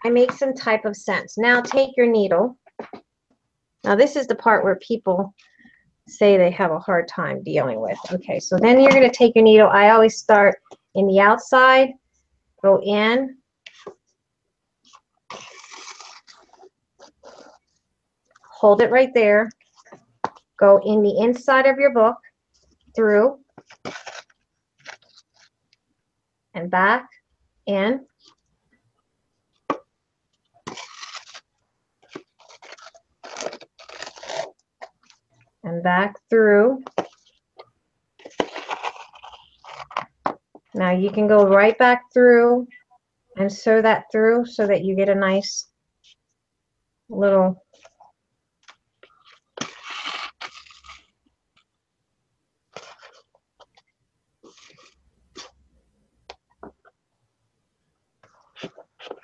I make some type of sense. Now take your needle. Now this is the part where people say they have a hard time dealing with. Okay, so then you're going to take your needle. I always start in the outside, go in, hold it right there, go in the inside of your book, through, and back, in, and back through. Now you can go right back through and sew that through so that you get a nice little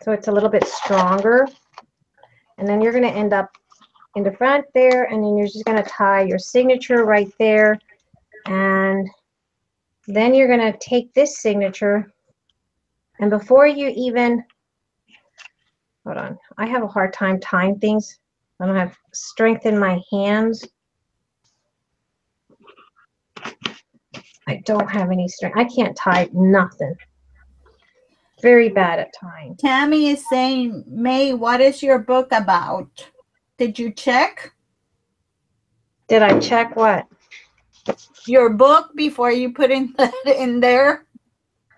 so it's a little bit stronger. And then you're going to end up in the front there, and then you're just going to tie your signature right there. And then you're going to take this signature, and before you even, hold on, I have a hard time tying things. I don't have strength in my hands. I don't have any strength. I can't tie nothing. Very bad at tying. Tammy is saying, May, what is your book about? Did you check Did I check what? your book before you put in in there?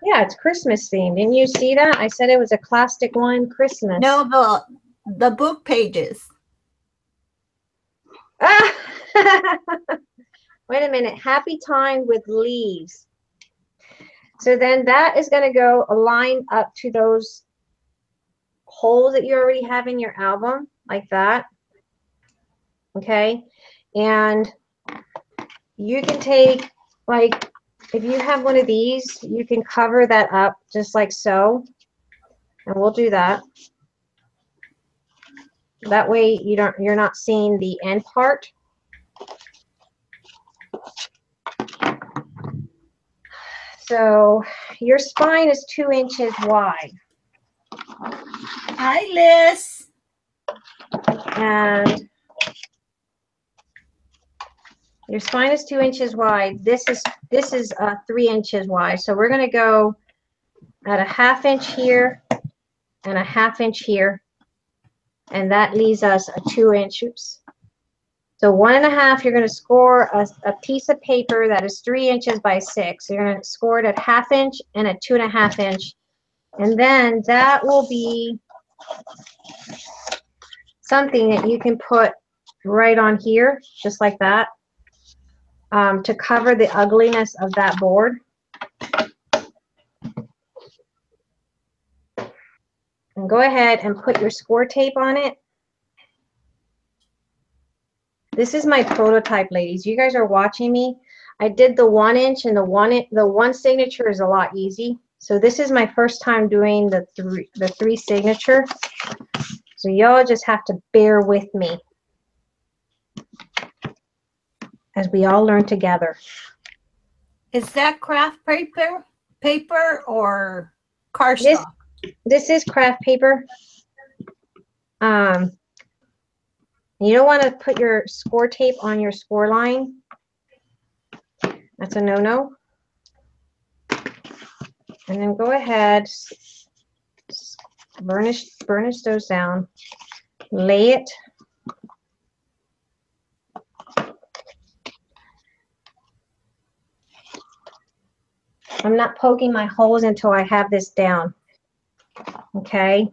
Yeah, it's Christmas themed. Didn't you see that? I said it was a classic one, Christmas. No, the book pages. Ah! Wait a minute. Happy Time with Leaves. So then that is going to go align up to those holes that you already have in your album, like that. Okay. And you can take, like, if you have one of these, you can cover that up just like so. And we'll do that. That way you're not seeing the end part. So your spine is 2 inches wide. Hi, Liz. And your spine is 2 inches wide. This is 3 inches wide. So we're going to go at a 1/2 inch here and a 1/2 inch here. And that leaves us a 2 inch. Oops. So 1 1/2, you're going to score a piece of paper that is 3 inches by 6. So you're going to score it at 1/2 inch and a 2 1/2 inch. And then that will be something that you can put right on here, just like that, to cover the ugliness of that board. And go ahead and put your score tape on it. This is my prototype, ladies. You guys are watching me. I did the 1 inch, and the one signature is a lot easy. So this is my first time doing the three signature. So y'all just have to bear with me as we all learn together. Is that craft paper or cardstock? This is craft paper. You don't want to put your score tape on your score line. That's a no-no. And then go ahead, burnish those down, lay it. I'm not poking my holes until I have this down. Okay.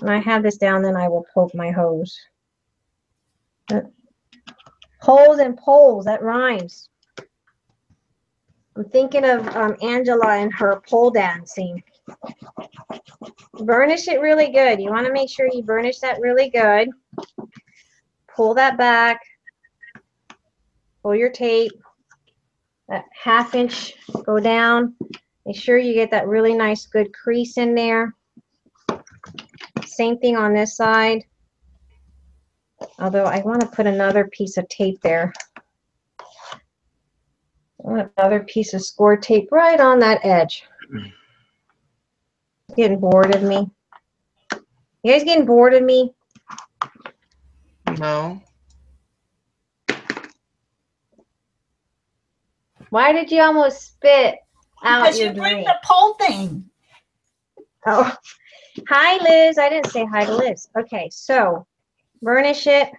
When I have this down, then I will poke my hose. Holes and poles, that rhymes. I'm thinking of Angela and her pole dancing. Burnish it really good. You want to make sure you burnish that really good. Pull that back. Pull your tape. That 1/2 inch, go down. Make sure you get that really nice good crease in there. Same thing on this side. Although I want to put another piece of tape there. I want another piece of score tape right on that edge. Getting bored of me. You guys getting bored of me? No. Why did you almost spit out Because your you bring drink? the pole thing. Oh, hi, Liz. I didn't say hi to Liz. Okay, so burnish it.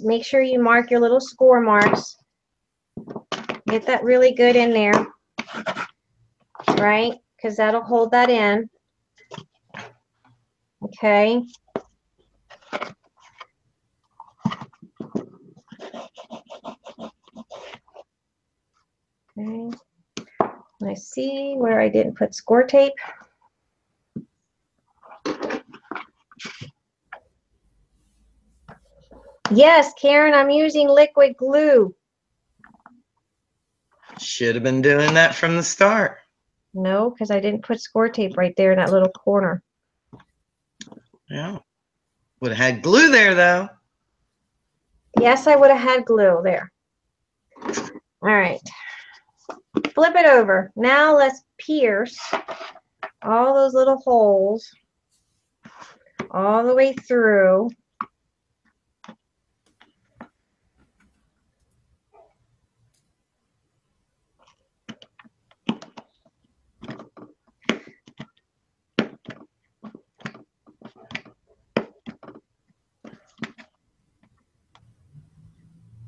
Make sure you mark your little score marks. Get that really good in there, right? Because that'll hold that in. Okay. Okay. I see where I didn't put score tape. Yes, Karen, I'm using liquid glue. Should have been doing that from the start. No, because I didn't put score tape right there in that little corner. Yeah. Would have had glue there, though. Yes, I would have had glue there. All right. Flip it over. Now let's pierce all those little holes all the way through.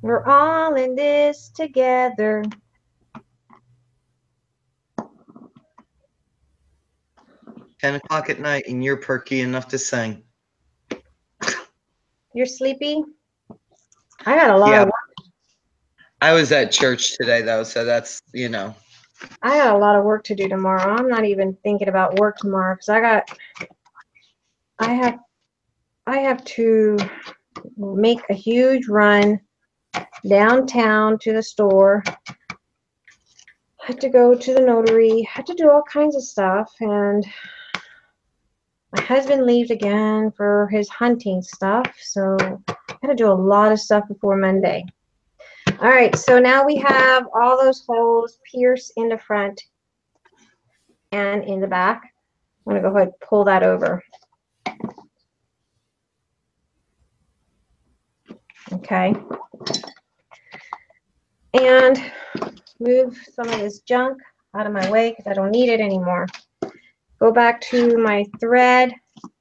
We're all in this together. 10 o'clock at night, and you're perky enough to sing. You're sleepy? I got a lot Yeah. of work. I was at church today, though, so that's, you know. I got a lot of work to do tomorrow. I'm not even thinking about work tomorrow because I have to make a huge run downtown to the store. I had to go to the notary, had to do all kinds of stuff, and my husband leaves again for his hunting stuff, so I had to do a lot of stuff before Monday. All right, so now we have all those holes pierced in the front and in the back. I'm going to go ahead and pull that over. Okay. And move some of this junk out of my way because I don't need it anymore. Go back to my thread.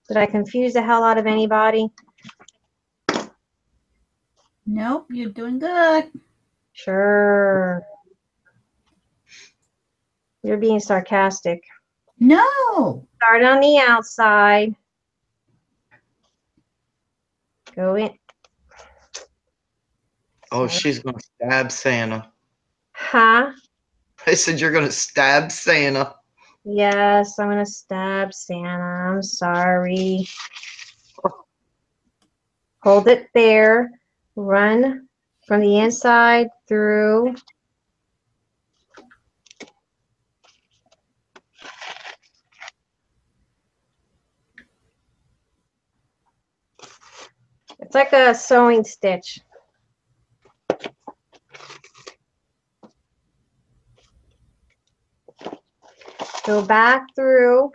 Did I confuse the hell out of anybody? Nope, you're doing good. Sure. You're being sarcastic. No. Start on the outside. Go in. Oh, she's going to stab Santa. Huh? I said you're going to stab Santa. Yes, I'm going to stab Santa. I'm sorry. Hold it there. Run from the inside through. It's like a sewing stitch. Go back through.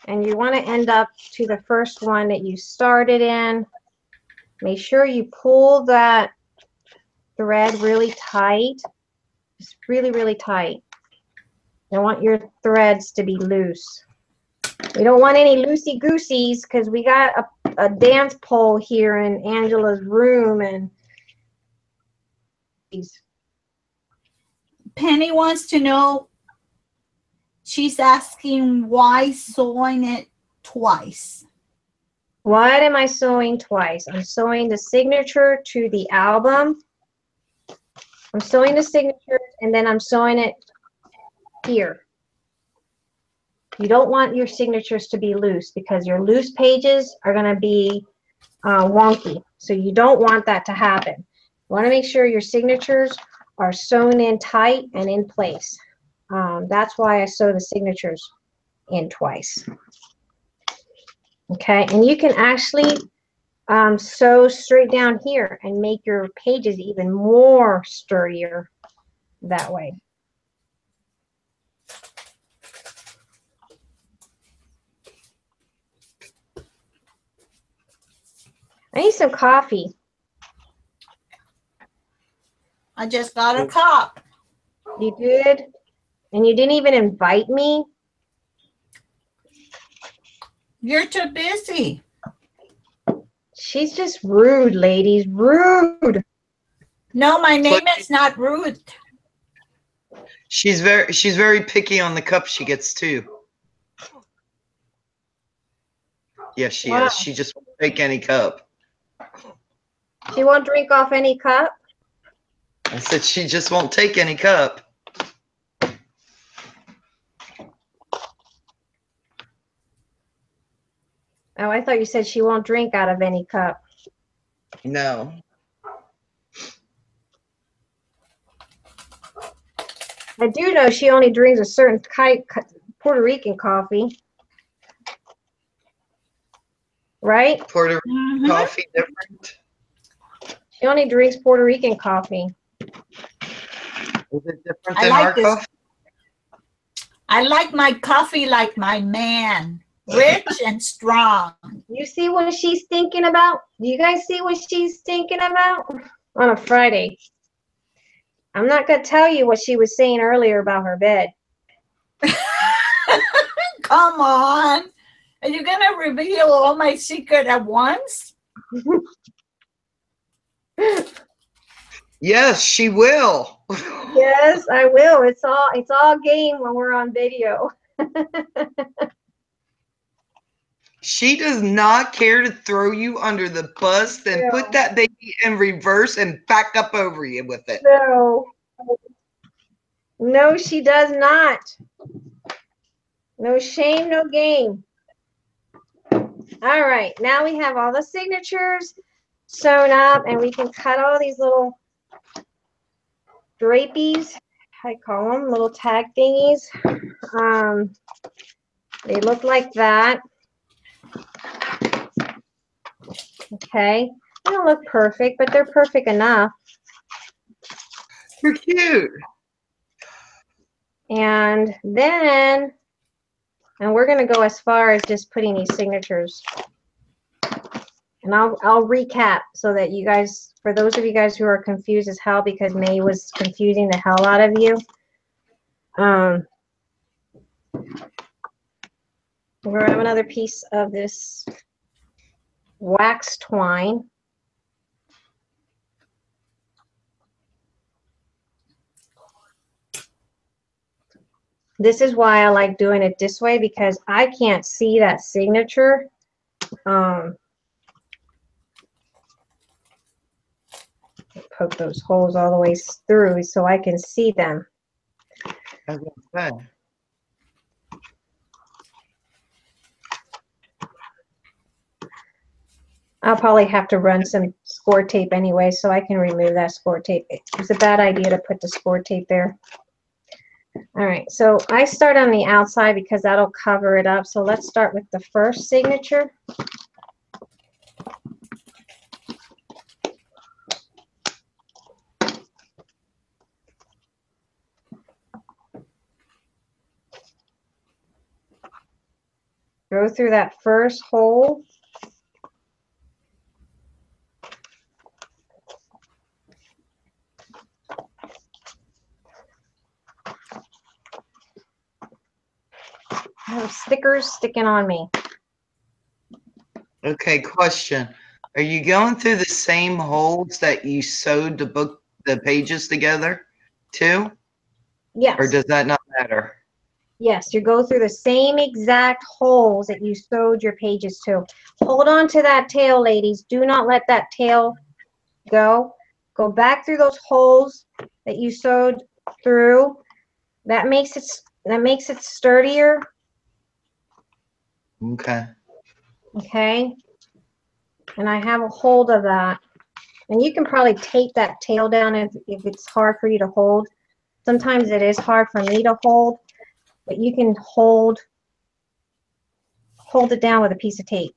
And you want to end up to the first one that you started in. Make sure you pull that thread really tight. Just really, really tight. You don't want your threads to be loose. We don't want any loosey-gooseys because we got a dance pole here in Angela's room, and Penny wants to know, she's asking why sewing it twice. what am I sewing twice? I'm sewing the signature to the album. I'm sewing the signature and then I'm sewing it here. You don't want your signatures to be loose because your loose pages are going to be wonky. So you don't want that to happen. You want to make sure your signatures are sewn in tight and in place. That's why I sew the signatures in twice. Okay, and you can actually sew straight down here and make your pages even more sturdier that way. I need some coffee. I just got a cup. You did? And you didn't even invite me? You're too busy. She's just rude, ladies. Rude. No, my name is not rude. She's very picky on the cup she gets too. Yes, she Wow. is. She just won't take any cup. She won't drink off any cup? I said she just won't take any cup. Oh, I thought you said she won't drink out of any cup. No. I do know she only drinks a certain type Puerto Rican coffee. Right? Puerto Rican Mhm. coffee different? She only drinks Puerto Rican coffee. Is it different I than like our this. coffee? I like my coffee like my man, rich and strong. You see what she's thinking about? Do you guys see what she's thinking about on a Friday? I'm not going to tell you what she was saying earlier about her bed. Come on. Are you going to reveal all my secret at once? Yes, she will. Yes, I will. It's all game when we're on video. She does not care to throw you under the bus, then put No. that baby in reverse and back up over you with it. No. No, she does not. No shame, no game. All right, now we have all the signatures sewn up, and we can cut all these little drapies, I call them, little tag thingies. They look like that. Okay, they don't look perfect, but they're perfect enough. You're cute. And then, and we're gonna go as far as just putting these signatures. And I'll recap so that you guys, for those of you guys who are confused as hell because May was confusing the hell out of you, we're gonna have another piece of this wax twine. This is why I like doing it this way, because I can't see that signature. Poke those holes all the way through so I can see them. I was gonna say. I'll probably have to run some score tape anyway, so I can remove that score tape. It was a bad idea to put the score tape there. All right, so I start on the outside because that'll cover it up. So let's start with the first signature. Go through that first hole. I have stickers sticking on me. Okay, question. Are you going through the same holes that you sewed the pages together too? Yes. Or does that not matter? Yes, you go through the same exact holes that you sewed your pages to. Hold on to that tail, ladies. Do not let that tail go. Go back through those holes that you sewed through. That makes it sturdier. Okay. Okay. And I have a hold of that. And you can probably tape that tail down if it's hard for you to hold. Sometimes it is hard for me to hold, but you can hold it down with a piece of tape.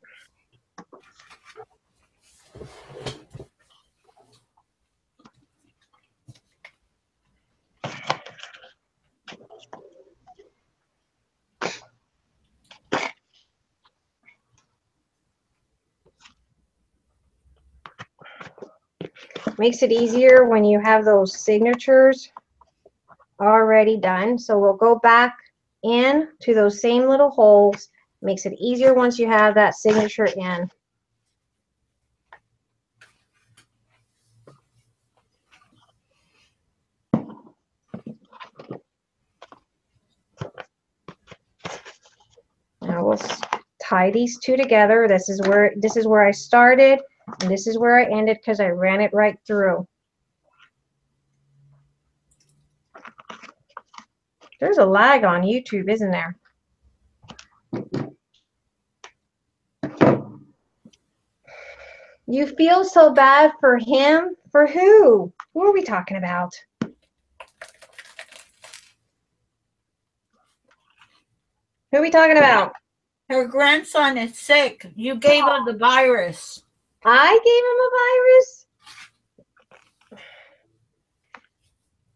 Makes it easier when you have those signatures already done. So we'll go back in to those same little holes. Makes it easier once you have that signature in. Now we'll tie these two together. This is where I started, and this is where I ended because I ran it right through. There's a lag on YouTube, isn't there? You feel so bad for him? For who? Who are we talking about? Who are we talking about? Her grandson is sick. You gave her the virus. I gave him a virus?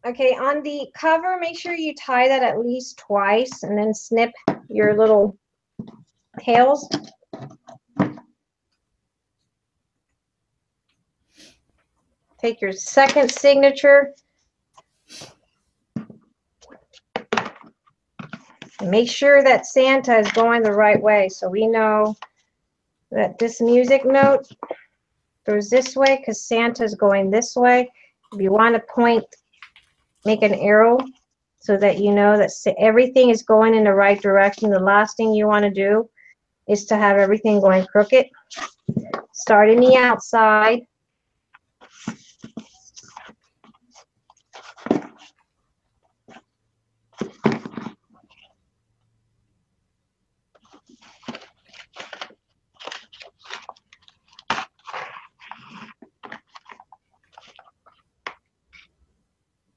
Okay, on the cover, make sure you tie that at least twice and then snip your little tails. Take your second signature. And make sure that Santa is going the right way. So we know that this music note goes this way because Santa is going this way. If you want to point, make an arrow so that you know that everything is going in the right direction. The last thing you want to do is to have everything going crooked. Start in the outside.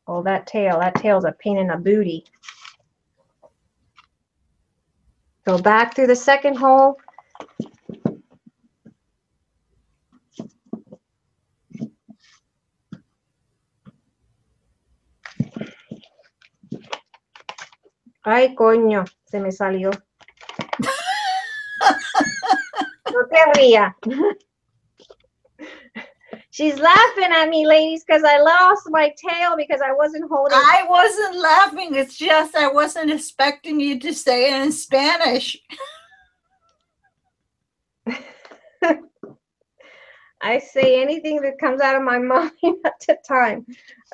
Oh, that tail's a pain in the booty. Go back through the second hole. Ay, coño, se me salió. No te rías. She's laughing at me, ladies, because I lost my tail because I wasn't holding. I wasn't laughing. It's just I wasn't expecting you to say it in Spanish. I say anything that comes out of my mind at the time.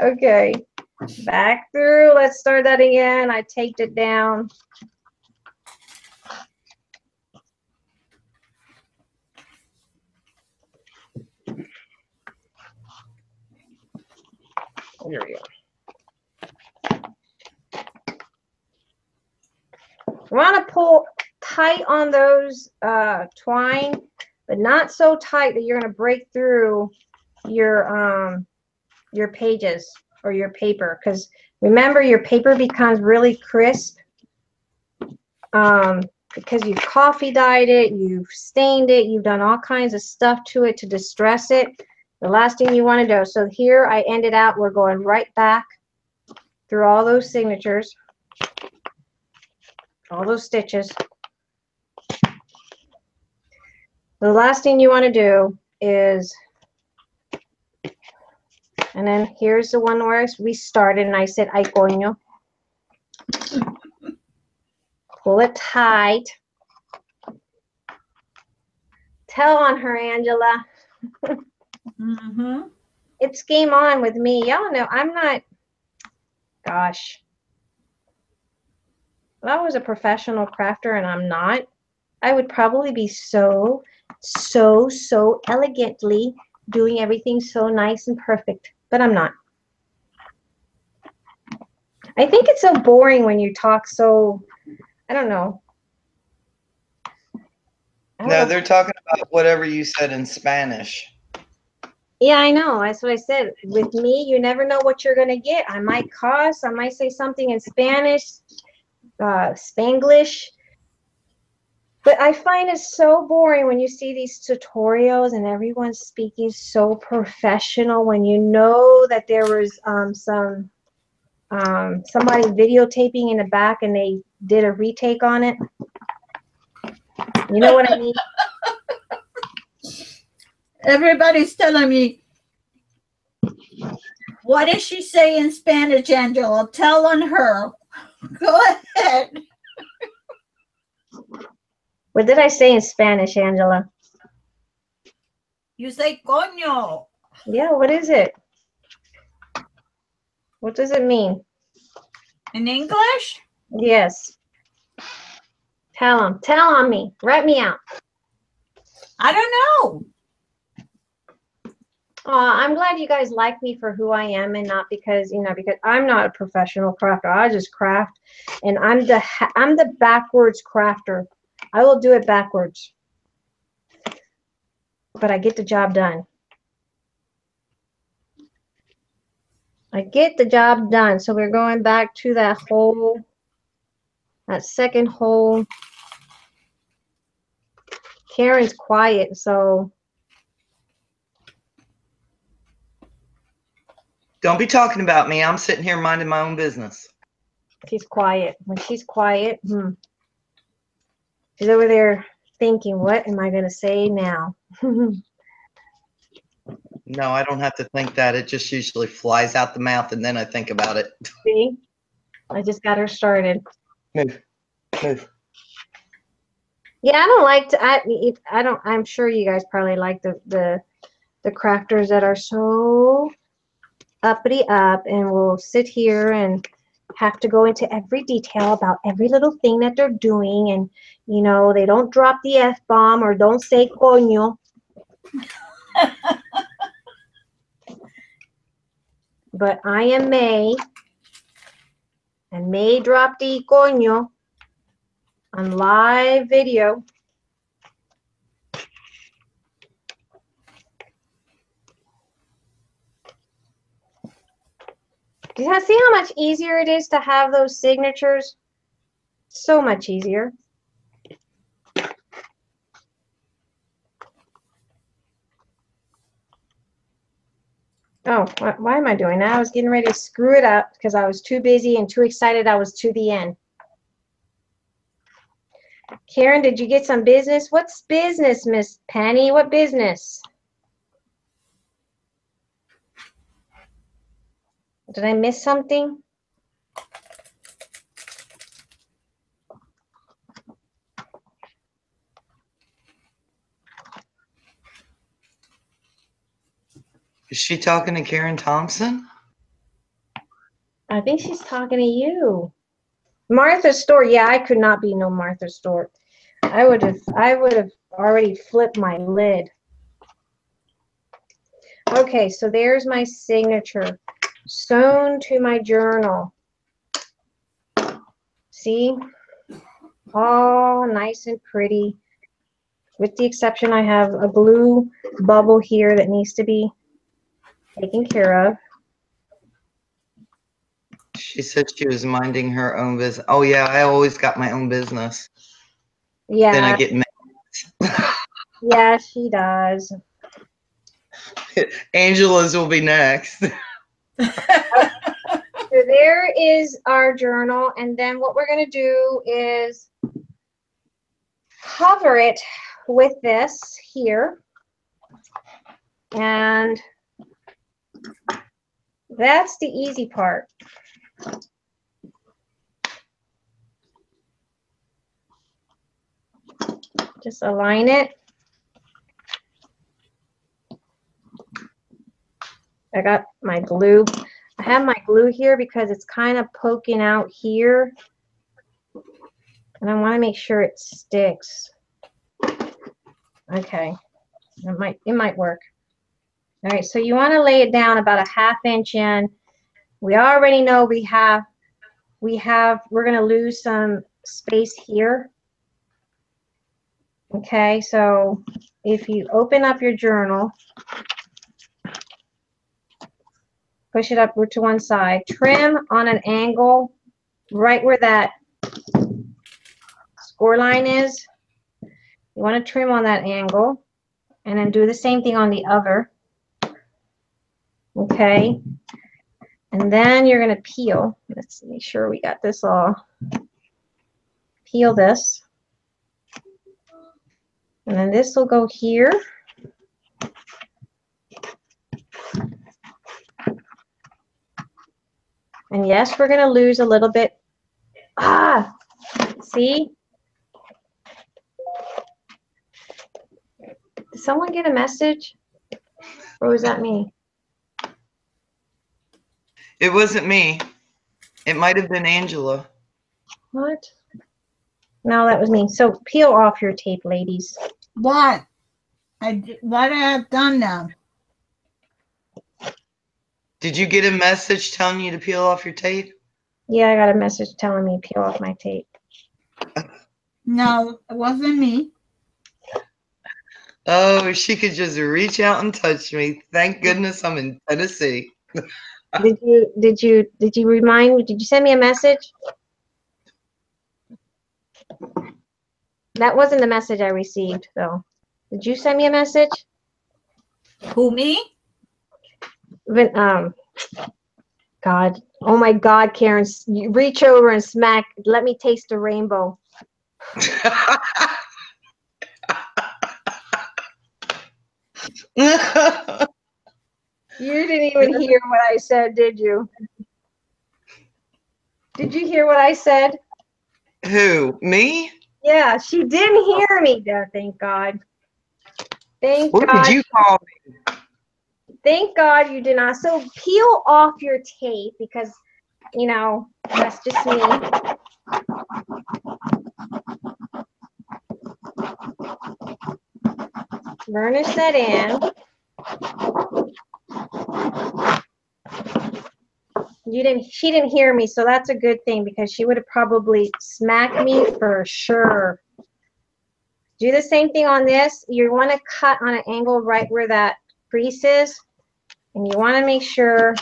Okay, back through. Let's start that again. I taped it down. There we go. You want to pull tight on those twine, but not so tight that you're going to break through your pages or your paper. Because remember, your paper becomes really crisp because you've coffee dyed it, you've stained it, you've done all kinds of stuff to it to distress it. The last thing you want to do. So here I ended out, we're going right back through all those signatures, all those stitches. The last thing you want to do is, and then here's the one where we started and I said, ay coño. Pull it tight. Tell on her, Angela. Mm-hmm. It's game on with me. Y'all know I'm not, gosh. If I was a professional crafter and I'm not, I would probably be so elegantly doing everything so nice and perfect, but I'm not. I think it's so boring when you talk so, I don't know. No, they're talking about whatever you said in Spanish. Yeah, I know. That's what I said. With me, you never know what you're going to get. I might cuss. I might say something in Spanish, Spanglish. But I find it so boring when you see these tutorials and everyone's speaking so professional when you know that there was somebody videotaping in the back and they did a retake on it. You know what I mean? Everybody's telling me, what does she say in Spanish, Angela? Tell on her. Go ahead. What did I say in Spanish, Angela? You say coño. Yeah, what is it? What does it mean? In English? Yes. Tell them. Tell on me. Write me out. I don't know. I'm glad you guys like me for who I am and not because, because I'm not a professional crafter. I just craft, and I'm the backwards crafter. I will do it backwards. but I get the job done. I get the job done. So we're going back to that hole, that second hole. Karen's quiet, so Don't be talking about me. I'm sitting here minding my own business. she's quiet. When she's quiet, she's over there thinking, what am I going to say now? No, I don't have to think that. It just usually flies out the mouth and then I think about it. See, I just got her started. Move. Move. Yeah, I don't like to, I don't, I'm sure you guys probably like the crafters that are so uppity up and will sit here and have to go into every detail about every little thing that they're doing, and you know, they don't drop the F-bomb or don't say coño. But I am May, and May dropped the coño on live video. Yeah, see how much easier it is to have those signatures? So much easier. Oh, why am I doing that? I was getting ready to screw it up because I was too busy and too excited I was to the end. Karen, did you get some business? What's business, Miss Penny? What business? Did I miss something? Is she talking to Karen Thompson? I think she's talking to you. Martha Stewart. Yeah, I could not be no Martha Stewart. I would have already flipped my lid. Okay, so there's my signature sewn to my journal. See? All nice and pretty. With the exception, I have a blue bubble here that needs to be taken care of. She said she was minding her own business. Oh yeah, I always got my own business. Yeah. Then I get mad. Yeah, she does. Angela's will be next. So there is our journal, and then what we're going to do is cover it with this here, and that's the easy part. Just align it. I got my glue. I have my glue here because it's kind of poking out here, and I want to make sure it sticks. Okay, it might work. All right, so you want to lay it down about a ½ inch in. We already know we're going to lose some space here. Okay, so if you open up your journal, push it up to one side, trim on an angle right where that score line is. You want to trim on that angle, and then do the same thing on the other. Okay, and then you're going to peel. Let's make sure we got this all. Peel this, and then this will go here. And yes, we're going to lose a little bit. Ah, see? Did someone get a message? Or was that me? It wasn't me. It might have been Angela. What? No, that was me. So peel off your tape, ladies. What? What I have done now? Did you get a message telling you to peel off your tape? Yeah, I got a message telling me peel off my tape. No, it wasn't me. Oh, she could just reach out and touch me. Thank goodness I'm in Tennessee. Did you remind me? Did you send me a message? That wasn't the message I received, though. Did you send me a message? Who, me? God. Oh my God, Karen. You reach over and smack. Let me taste the rainbow. You didn't even hear what I said, did you? Did you hear what I said? Who? Me? Yeah, she didn't hear me. Thank God. Thank What God. did you call me? Thank God you did not. So peel off your tape because, you know, that's just me. Burnish that in. She didn't hear me, so that's a good thing because she would have probably smacked me for sure. Do the same thing on this. You want to cut on an angle right where that crease is, and you want to make sure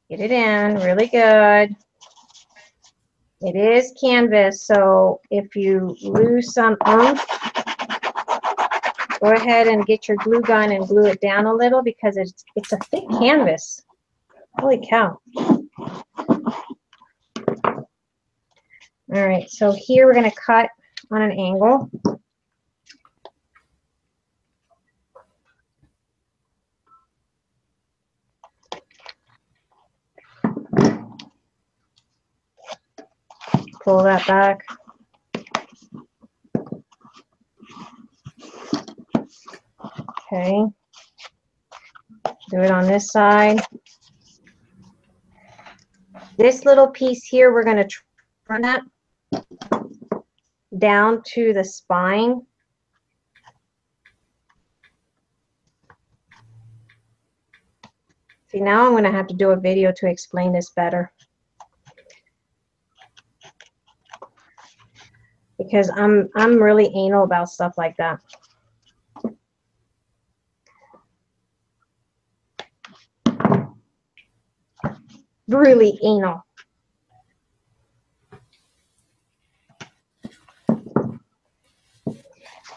get it in really good. It is canvas, so if you lose some oomph, go ahead and get your glue gun and glue it down a little because it's a thick canvas. Holy cow. All right, so here we're going to cut on an angle. Pull that back. Okay. Do it on this side. This little piece here, we're going to run that down to the spine. See, now I'm going to have to do a video to explain this better. Because I'm really anal about stuff like that. Really anal.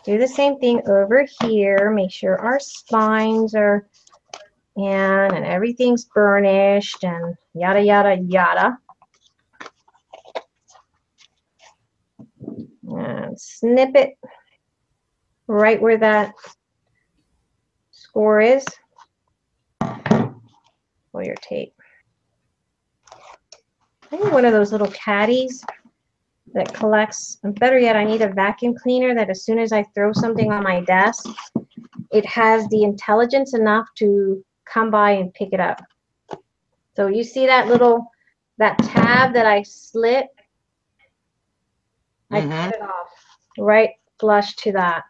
Do the same thing over here. Make sure our spines are in and everything's burnished and yada, yada, yada. And snip it right where that score is. Pull your tape. I need one of those little caddies that collects, and better yet, I need a vacuum cleaner that as soon as I throw something on my desk, it has the intelligence enough to come by and pick it up. So you see that that tab that I slit? I cut it off right flush to that.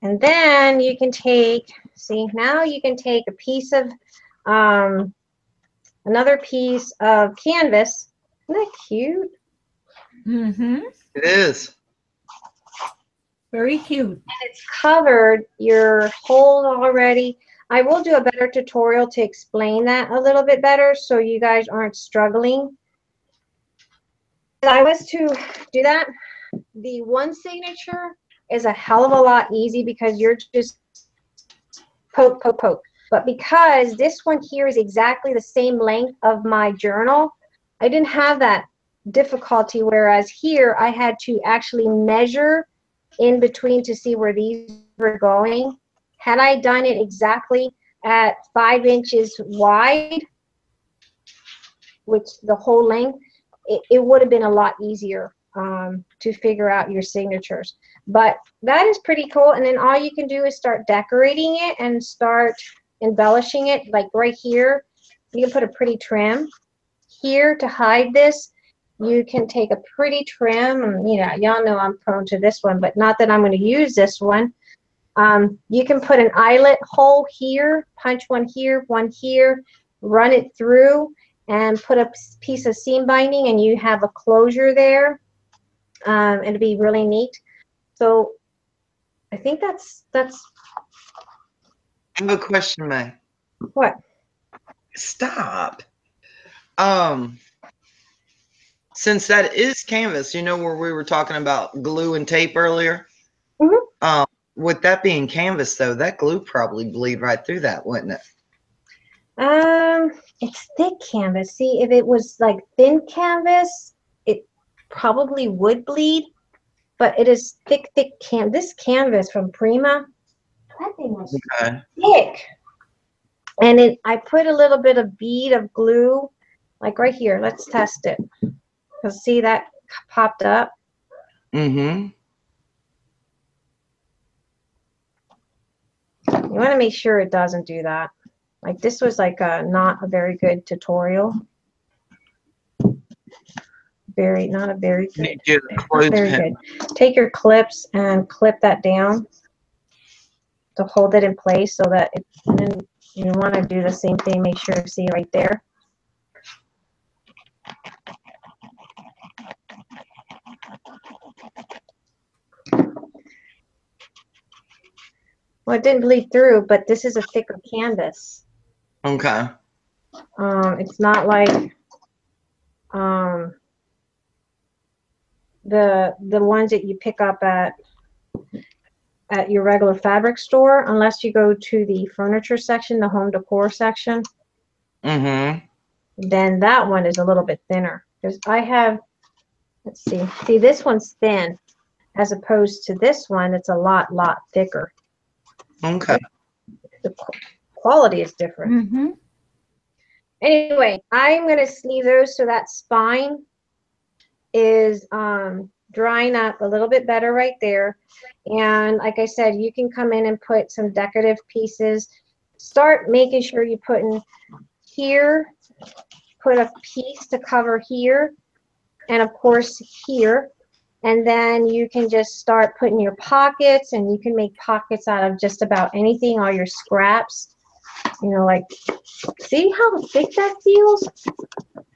And then you can take, see, now you can take a piece of, another piece of canvas. Isn't that cute? Mm-hmm. It is. Very cute. And it's covered your hole already. I will do a better tutorial to explain that a little bit better so you guys aren't struggling. If I was to do that, the one signature is a hell of a lot easy because you're just poke, poke, poke. But because this one here is exactly the same length of my journal, I didn't have that difficulty, whereas here I had to actually measure in between to see where these were going. Had I done it exactly at 5 inches wide, which the whole length, it would have been a lot easier to figure out your signatures. But that is pretty cool. And then all you can do is start decorating it and start embellishing it. Like right here, you can put a pretty trim. Here to hide this, you can take a pretty trim. And, you know, y'all know I'm prone to this one, but not that I'm going to use this one. You can put an eyelet hole here, punch one here, run it through, and put a piece of seam binding, and you have a closure there. It'd be really neat. So I think that's I have a question, May. what. Stop. Since that is canvas, you know where we were talking about glue and tape earlier? Mhm. With that being canvas, though, that glue probably bleed right through that, wouldn't it? It's thick canvas. See, if it was like thin canvas, it probably would bleed, but it is thick this canvas from Prima, that thing was Okay. thick. And I put a little bit of bead of glue, like right here. Let's test it. Because see, that popped up. Mm-hmm. You want to make sure it doesn't do that. Like this was like not a very good tutorial. Not a very good. Need you to Not close very pin. good. Take your clips and clip that down to hold it in place so that and then you want to do the same thing. Make sure to see right there. Well, it didn't bleed through, but this is a thicker canvas. Okay. It's not like the ones that you pick up at your regular fabric store, unless you go to the furniture section, the home decor section. Mm-hmm. Then that one is a little bit thinner. Because I have, let's see, this one's thin as opposed to this one. It's a lot thicker. Okay. The quality is different. Mm-hmm. Anyway, I'm going to sleeve those so that spine is drying up a little bit better right there. And like I said, you can come in and put some decorative pieces. Start making sure you put in here, put a piece to cover here, and of course here. And then you can just start putting your pockets, and you can make pockets out of just about anything, all your scraps. You know, like, see how thick that feels?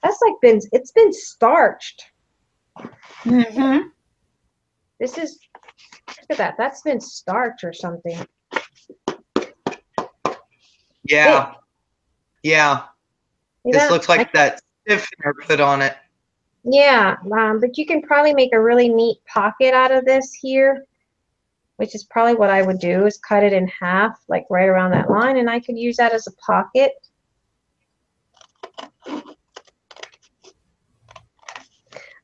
That's like it's been starched. Mm-hmm. This is, look at that. That's been starch or something. Yeah. Thick. Yeah. See This that? looks like that stiffener put on it. Yeah, but you can probably make a really neat pocket out of this here, which is probably what I would do, is cut it in half, like right around that line, and I could use that as a pocket.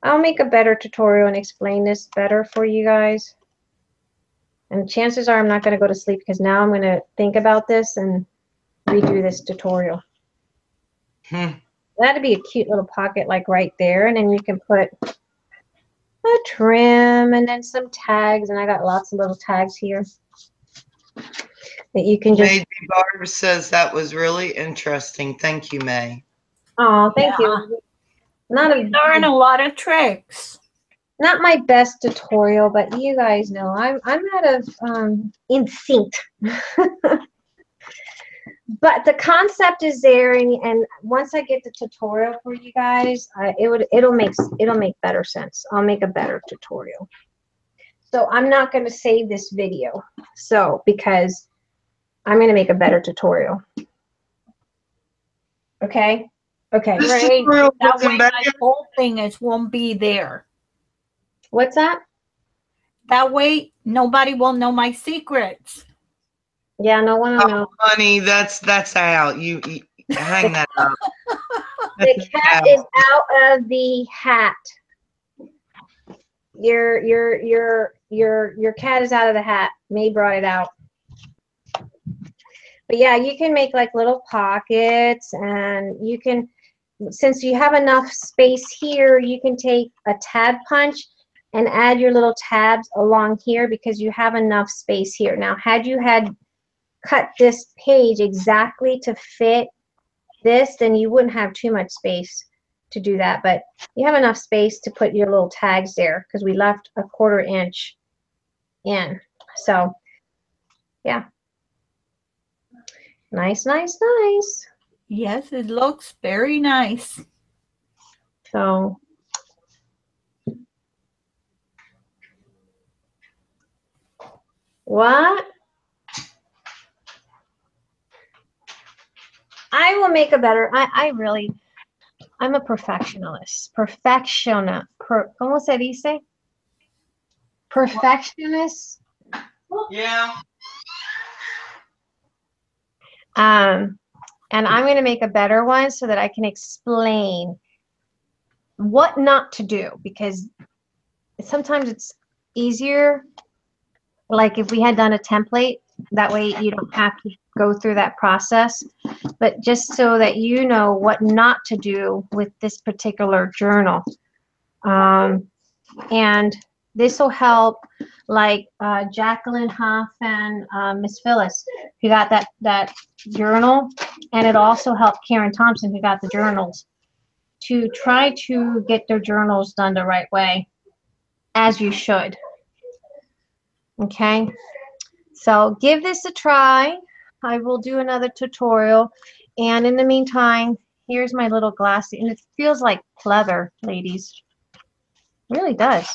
I'll make a better tutorial and explain this better for you guys. And chances are I'm not going to go to sleep because now I'm going to think about this and redo this tutorial. That'd be a cute little pocket like right there, and then you can put a trim and then some tags, and I got lots of little tags here that you can just. May Barb says that was really interesting. Thank you, May. Oh, thank Yeah. you. Not We learn a lot of tricks. not my best tutorial, but you guys know I'm out of instinct. But the concept is there, and once I get the tutorial for you guys, it'll make better sense. I'll make a better tutorial. So I'm not going to save this video, because I'm going to make a better tutorial. Okay. Okay. This Great. tutorial That wasn't way bad. my whole thing won't be there. What's that? That way nobody will know my secrets. Yeah, no one will know. Oh, honey, that's out. You hang that up. The cat is out of the hat. Your cat is out of the hat. May brought it out. But yeah, you can make like little pockets, and you can, since you have enough space here, you can take a tab punch and add your little tabs along here because you have enough space here. Now, had you had cut this page exactly to fit this, then you wouldn't have too much space to do that, but you have enough space to put your little tags there because we left a 1/4 inch in. So yeah, nice. Yes, it looks very nice. So what? I will make a better. I'm a perfectionist. ¿Cómo se dice? Perfectionist. Yeah. And I'm going to make a better one so that I can explain what not to do, because sometimes it's easier. Like if we had done a template, that way you don't have to go through that process. But just so that you know what not to do with this particular journal. And this will help, like Jacqueline Huff and Miss Phyllis, who got that journal, and it also helped Karen Thompson, who got the journals, to try to get their journals done the right way, as you should. Okay, so give this a try. I will do another tutorial, and in the meantime, here's my little glass, and it feels like pleather, ladies. It really does.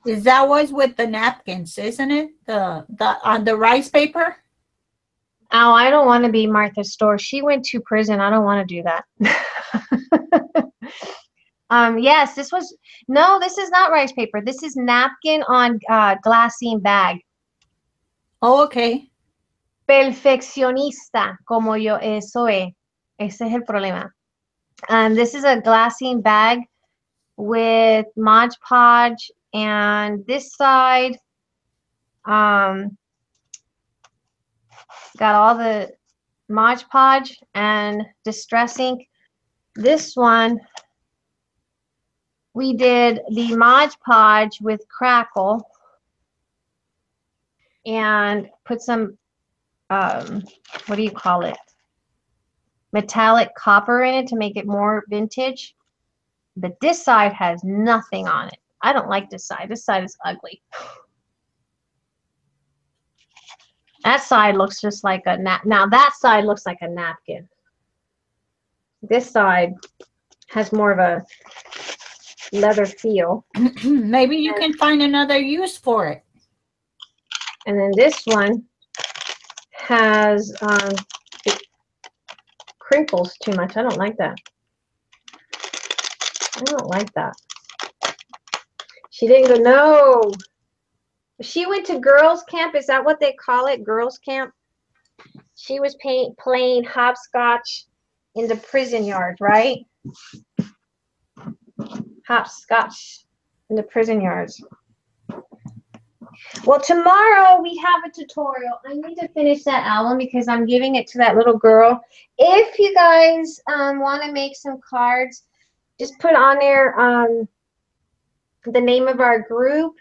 Is that was with the napkins, isn't it? The on the rice paper? Oh, I don't want to be Martha Store. She went to prison. I don't want to do that. Yes, this is not rice paper. This is napkin on glassine bag. Oh, okay. Perfeccionista, como yo soy. Ese es el problema. This is a glassine bag with Mod Podge, and this side got all the Mod Podge and Distress ink. This one, we did the Mod Podge with Crackle and put some, what do you call it? Metallic copper in it to make it more vintage. But this side has nothing on it. I don't like this side. This side is ugly. That side looks just like a now that side looks like a napkin. This side has more of a leather feel. Maybe you can find another use for it. And then this one has it crinkles too much. I don't like that. I don't like that. She didn't go, no. She went to girls' camp. Is that what they call it? Girls' camp? She was playing hopscotch in the prison yard, right? Hopscotch in the prison yards. Well, tomorrow we have a tutorial. I need to finish that album because I'm giving it to that little girl. If you guys want to make some cards, just put on there the name of our group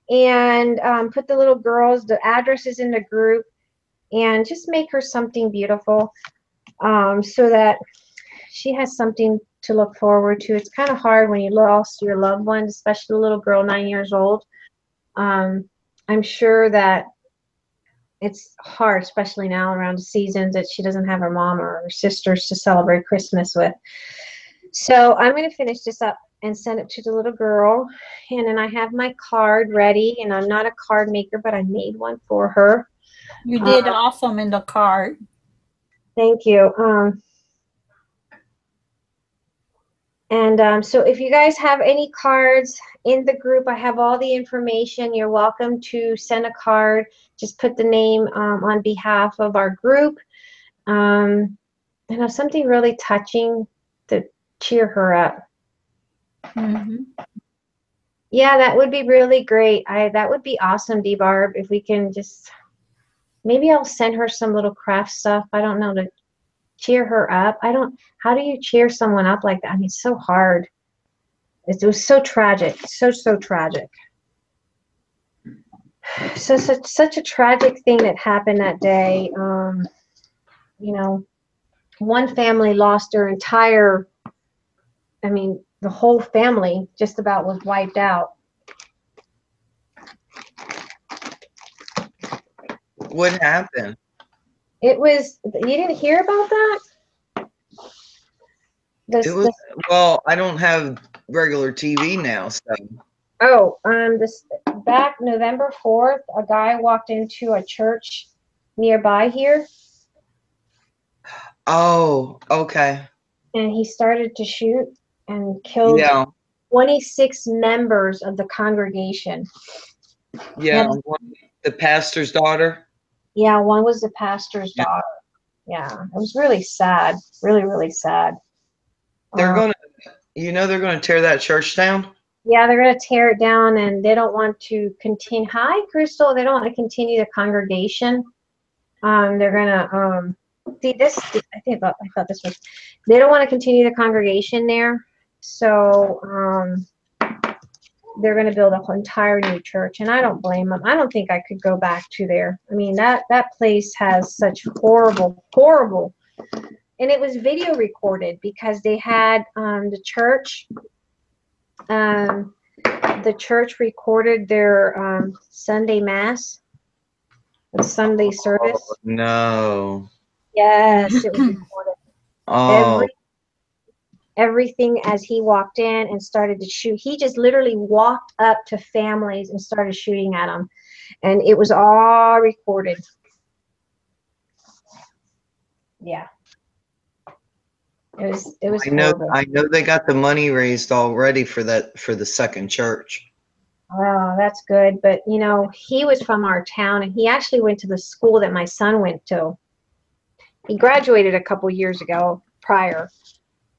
and put the little girls, the addresses in the group, and just make her something beautiful so that she has something to look forward to. It's kind of hard when you lost your loved one, especially a little girl 9 years old. I'm sure that it's hard, especially now around the seasons, that she doesn't have her mom or her sisters to celebrate Christmas with. So I'm going to finish this up and send it to the little girl. And then I have my card ready, and I'm not a card maker, but I made one for her. You did awesome in the card. Thank you. So if you guys have any cards in the group, I have all the information. You're welcome to send a card. Just put the name on behalf of our group. And have something really touching to cheer her up. Mm-hmm. Yeah, that would be really great. That would be awesome, D-Barb, if we can just, maybe I'll send her some little craft stuff. I don't know, to cheer her up. How do you cheer someone up like that? I mean, it's so hard. It was so tragic, so tragic. So such a tragic thing that happened that day. You know, one family lost their entire, I mean, the whole family just about was wiped out. What happened? It was, you didn't hear about that? It was, well, I don't have regular TV now, so. This back November 4th, a guy walked into a church nearby here, Oh, okay. and he started to shoot and killed Yeah, 26 members of the congregation. yeah. And, The pastor's daughter. yeah, one was the pastor's Yeah. daughter. Yeah, it was really sad. Really, really sad. They're gonna, they're gonna tear that church down. Yeah, they're going to tear it down, and they don't want to continue. Hi, Crystal. They don't want to continue the congregation. They're going to see this. I thought this was. They don't want to continue the congregation there, so they're going to build an entire new church, and I don't blame them. I don't think I could go back to there. I mean, that place has such horrible, horrible, and it was video recorded because they had the church. The church recorded their Sunday mass, the Sunday service. Oh, no. Yes, it was recorded. Oh, Everything as he walked in and started to shoot. He just literally walked up to families and started shooting at them, and it was all recorded. Yeah. It was horrible. I know they got the money raised already for the second church. Oh, that's good. But, he was from our town, and he actually went to the school that my son went to. He graduated a couple years ago prior,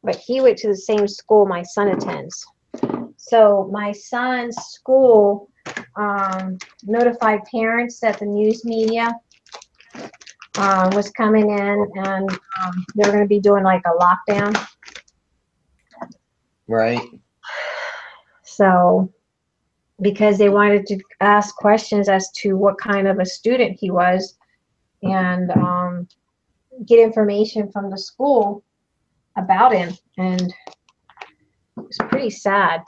but he went to the same school my son attends. So my son's school notified parents that the news media was coming in, and they were going to be doing like a lockdown. Right. So, because they wanted to ask questions as to what kind of a student he was, and get information from the school about him, and it was pretty sad.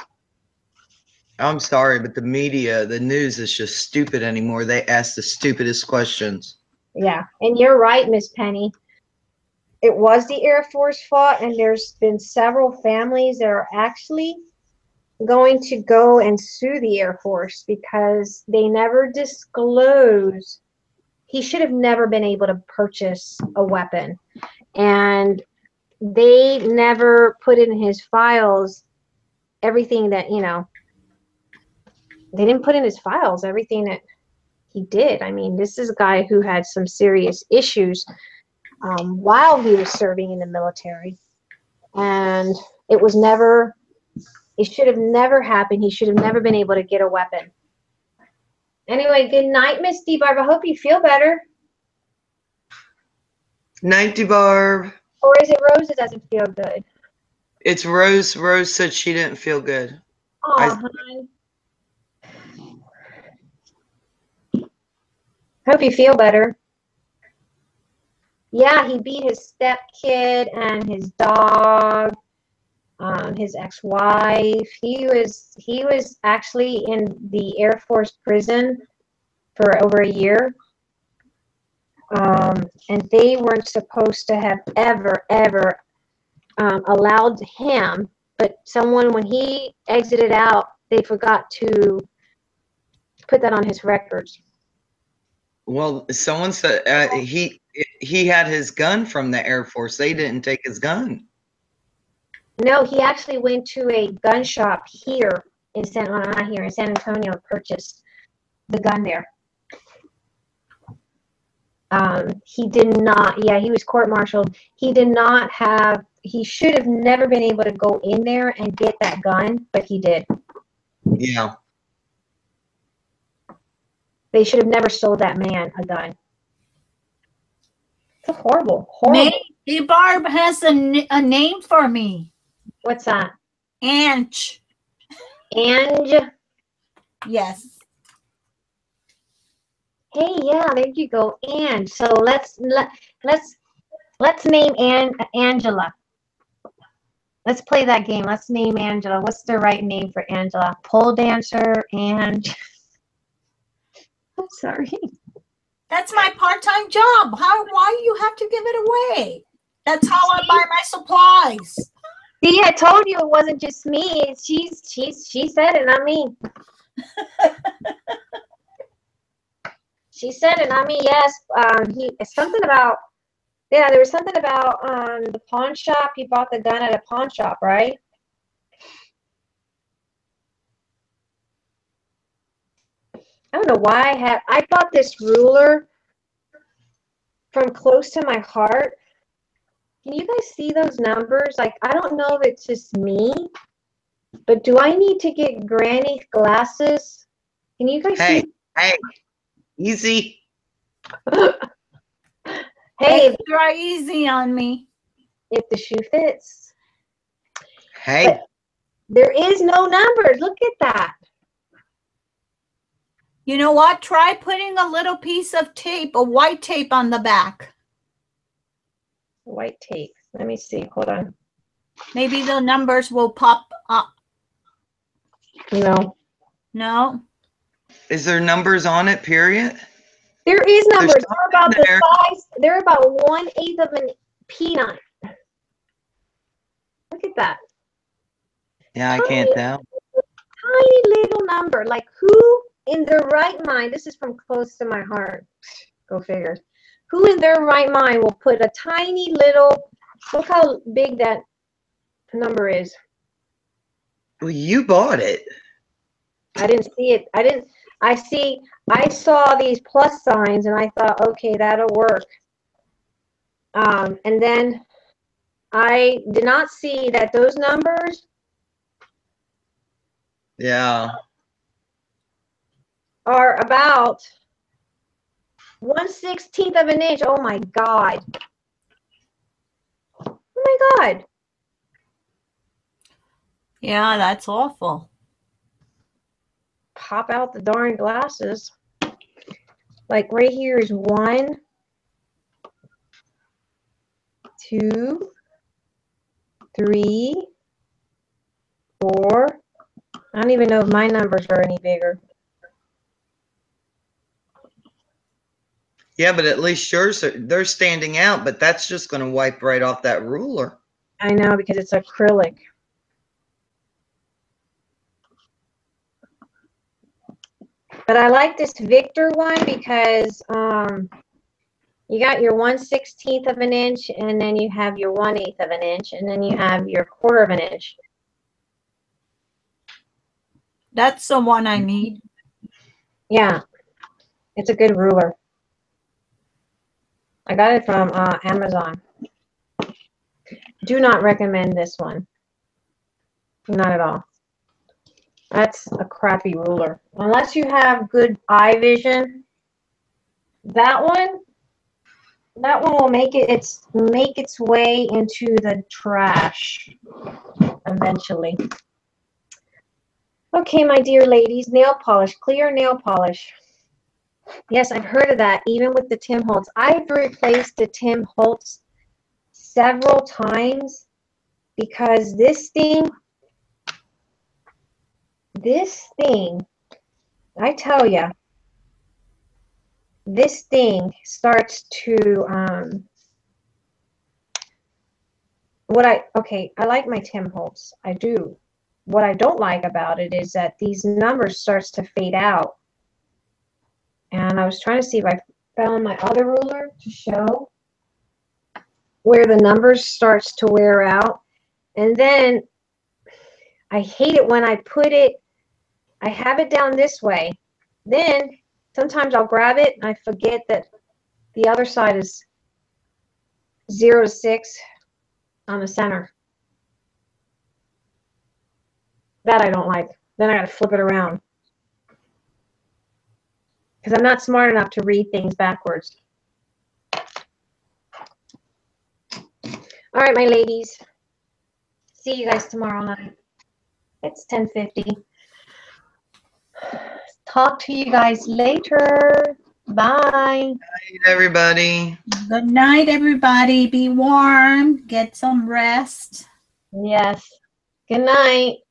I'm sorry, but the media, the news is just stupid anymore. They ask the stupidest questions. Yeah, and you're right, Miss Penny. It was the Air Force fault, and there's been several families that are actually going to go and sue the Air Force because they never disclose. He should have never been able to purchase a weapon, and they never put in his files everything that, they didn't put in his files everything that he did. I mean, this is a guy who had some serious issues while he was serving in the military, and it should have never happened. He should have never been able to get a weapon. Anyway, good night, Miss D-Barb. I hope you feel better. Nighty Barb. Or is it Rose that doesn't feel good? It's Rose. Rose said she didn't feel good. Aw, hon. Hope you feel better. Yeah, he beat his stepkid and his dog, his ex-wife. He was actually in the Air Force prison for over a year. And they weren't supposed to have ever allowed him, but someone, when he exited out, they forgot to put that on his records. Well, someone said he had his gun from the Air Force. They didn't take his gun. No, he actually went to a gun shop here in San Antonio, and purchased the gun there. He did not. Yeah, he was court-martialed. He did not have. He should have never been able to go in there and get that gun, but he did. Yeah. They should have never sold that man a gun. It's horrible. Maybe Barb has a name for me. What's that? Ange. Ange. Yes. Hey, yeah, there you go, Ange. So let's name Angela. Let's play that game. Let's name Angela. What's the right name for Angela? Pole dancer, Ange. I'm sorry. That's my part-time job. Why you have to give it away? That's how I buy my supplies. See, I told you it wasn't just me. She said it, not me. She said it, not me. Yes. Something about, yeah, there was something about the pawn shop. He bought the gun at a pawn shop, right? I don't know why I bought this ruler from close to my heart. Can you guys see those numbers? Like, I don't know if it's just me, but do I need to get granny glasses? Can you guys see? Hey, easy. Hey, Extra easy on me. if the shoe fits. Hey, But there is no numbers. Look at that. You know what? Try putting a little piece of tape, a white tape on the back. White tape. Let me see. Hold on. Maybe the numbers will pop up. No. No? is there numbers on it, period? There is numbers. There's They're about something the there. size. They're about 1/8 of a peanut. Look at that. Yeah, I can't tell. Tiny little number. Like, who in their right mind, this is from close to my heart. Go figure. Who in their right mind will put a tiny little, look how big that number is. Well, you bought it. I didn't see it. I saw these plus signs and I thought, okay, that'll work. And then I did not see that those numbers Yeah. are about 1/16 of an inch. Oh my God. Oh my God. Yeah, that's awful. Pop out the darn glasses. Like right here is 1, 2, 3, 4. I don't even know if my numbers are any bigger. Yeah, but at least yours they're standing out, but that's just going to wipe right off that ruler. I know, because it's acrylic. But I like this Victor one because you got your 1/16 of an inch, and then you have your 1/8 of an inch, and then you have your 1/4 of an inch. That's the one I need. Yeah, it's a good ruler. I got it from Amazon. Do not recommend this one. Not at all. That's a crappy ruler. Unless you have good eye vision, that one will make its way into the trash eventually. Okay, my dear ladies, nail polish, clear nail polish. Yes, I've heard of that, even with the Tim Holtz. I've replaced the Tim Holtz several times because this thing, I tell you, this thing starts to, I like my Tim Holtz. I do. What I don't like about it is that these numbers starts to fade out. And I was trying to see if I found my other ruler to show where the numbers starts to wear out. And then I hate it when I have it down this way. Then sometimes I'll grab it and I forget that the other side is 0 to 6 on the center. That I don't like. Then I got to flip it around. Because I'm not smart enough to read things backwards. All right, my ladies. See you guys tomorrow night. It's 10:50. Talk to you guys later. Bye. Hey, everybody. Good night, everybody. Be warm. Get some rest. Yes. Good night.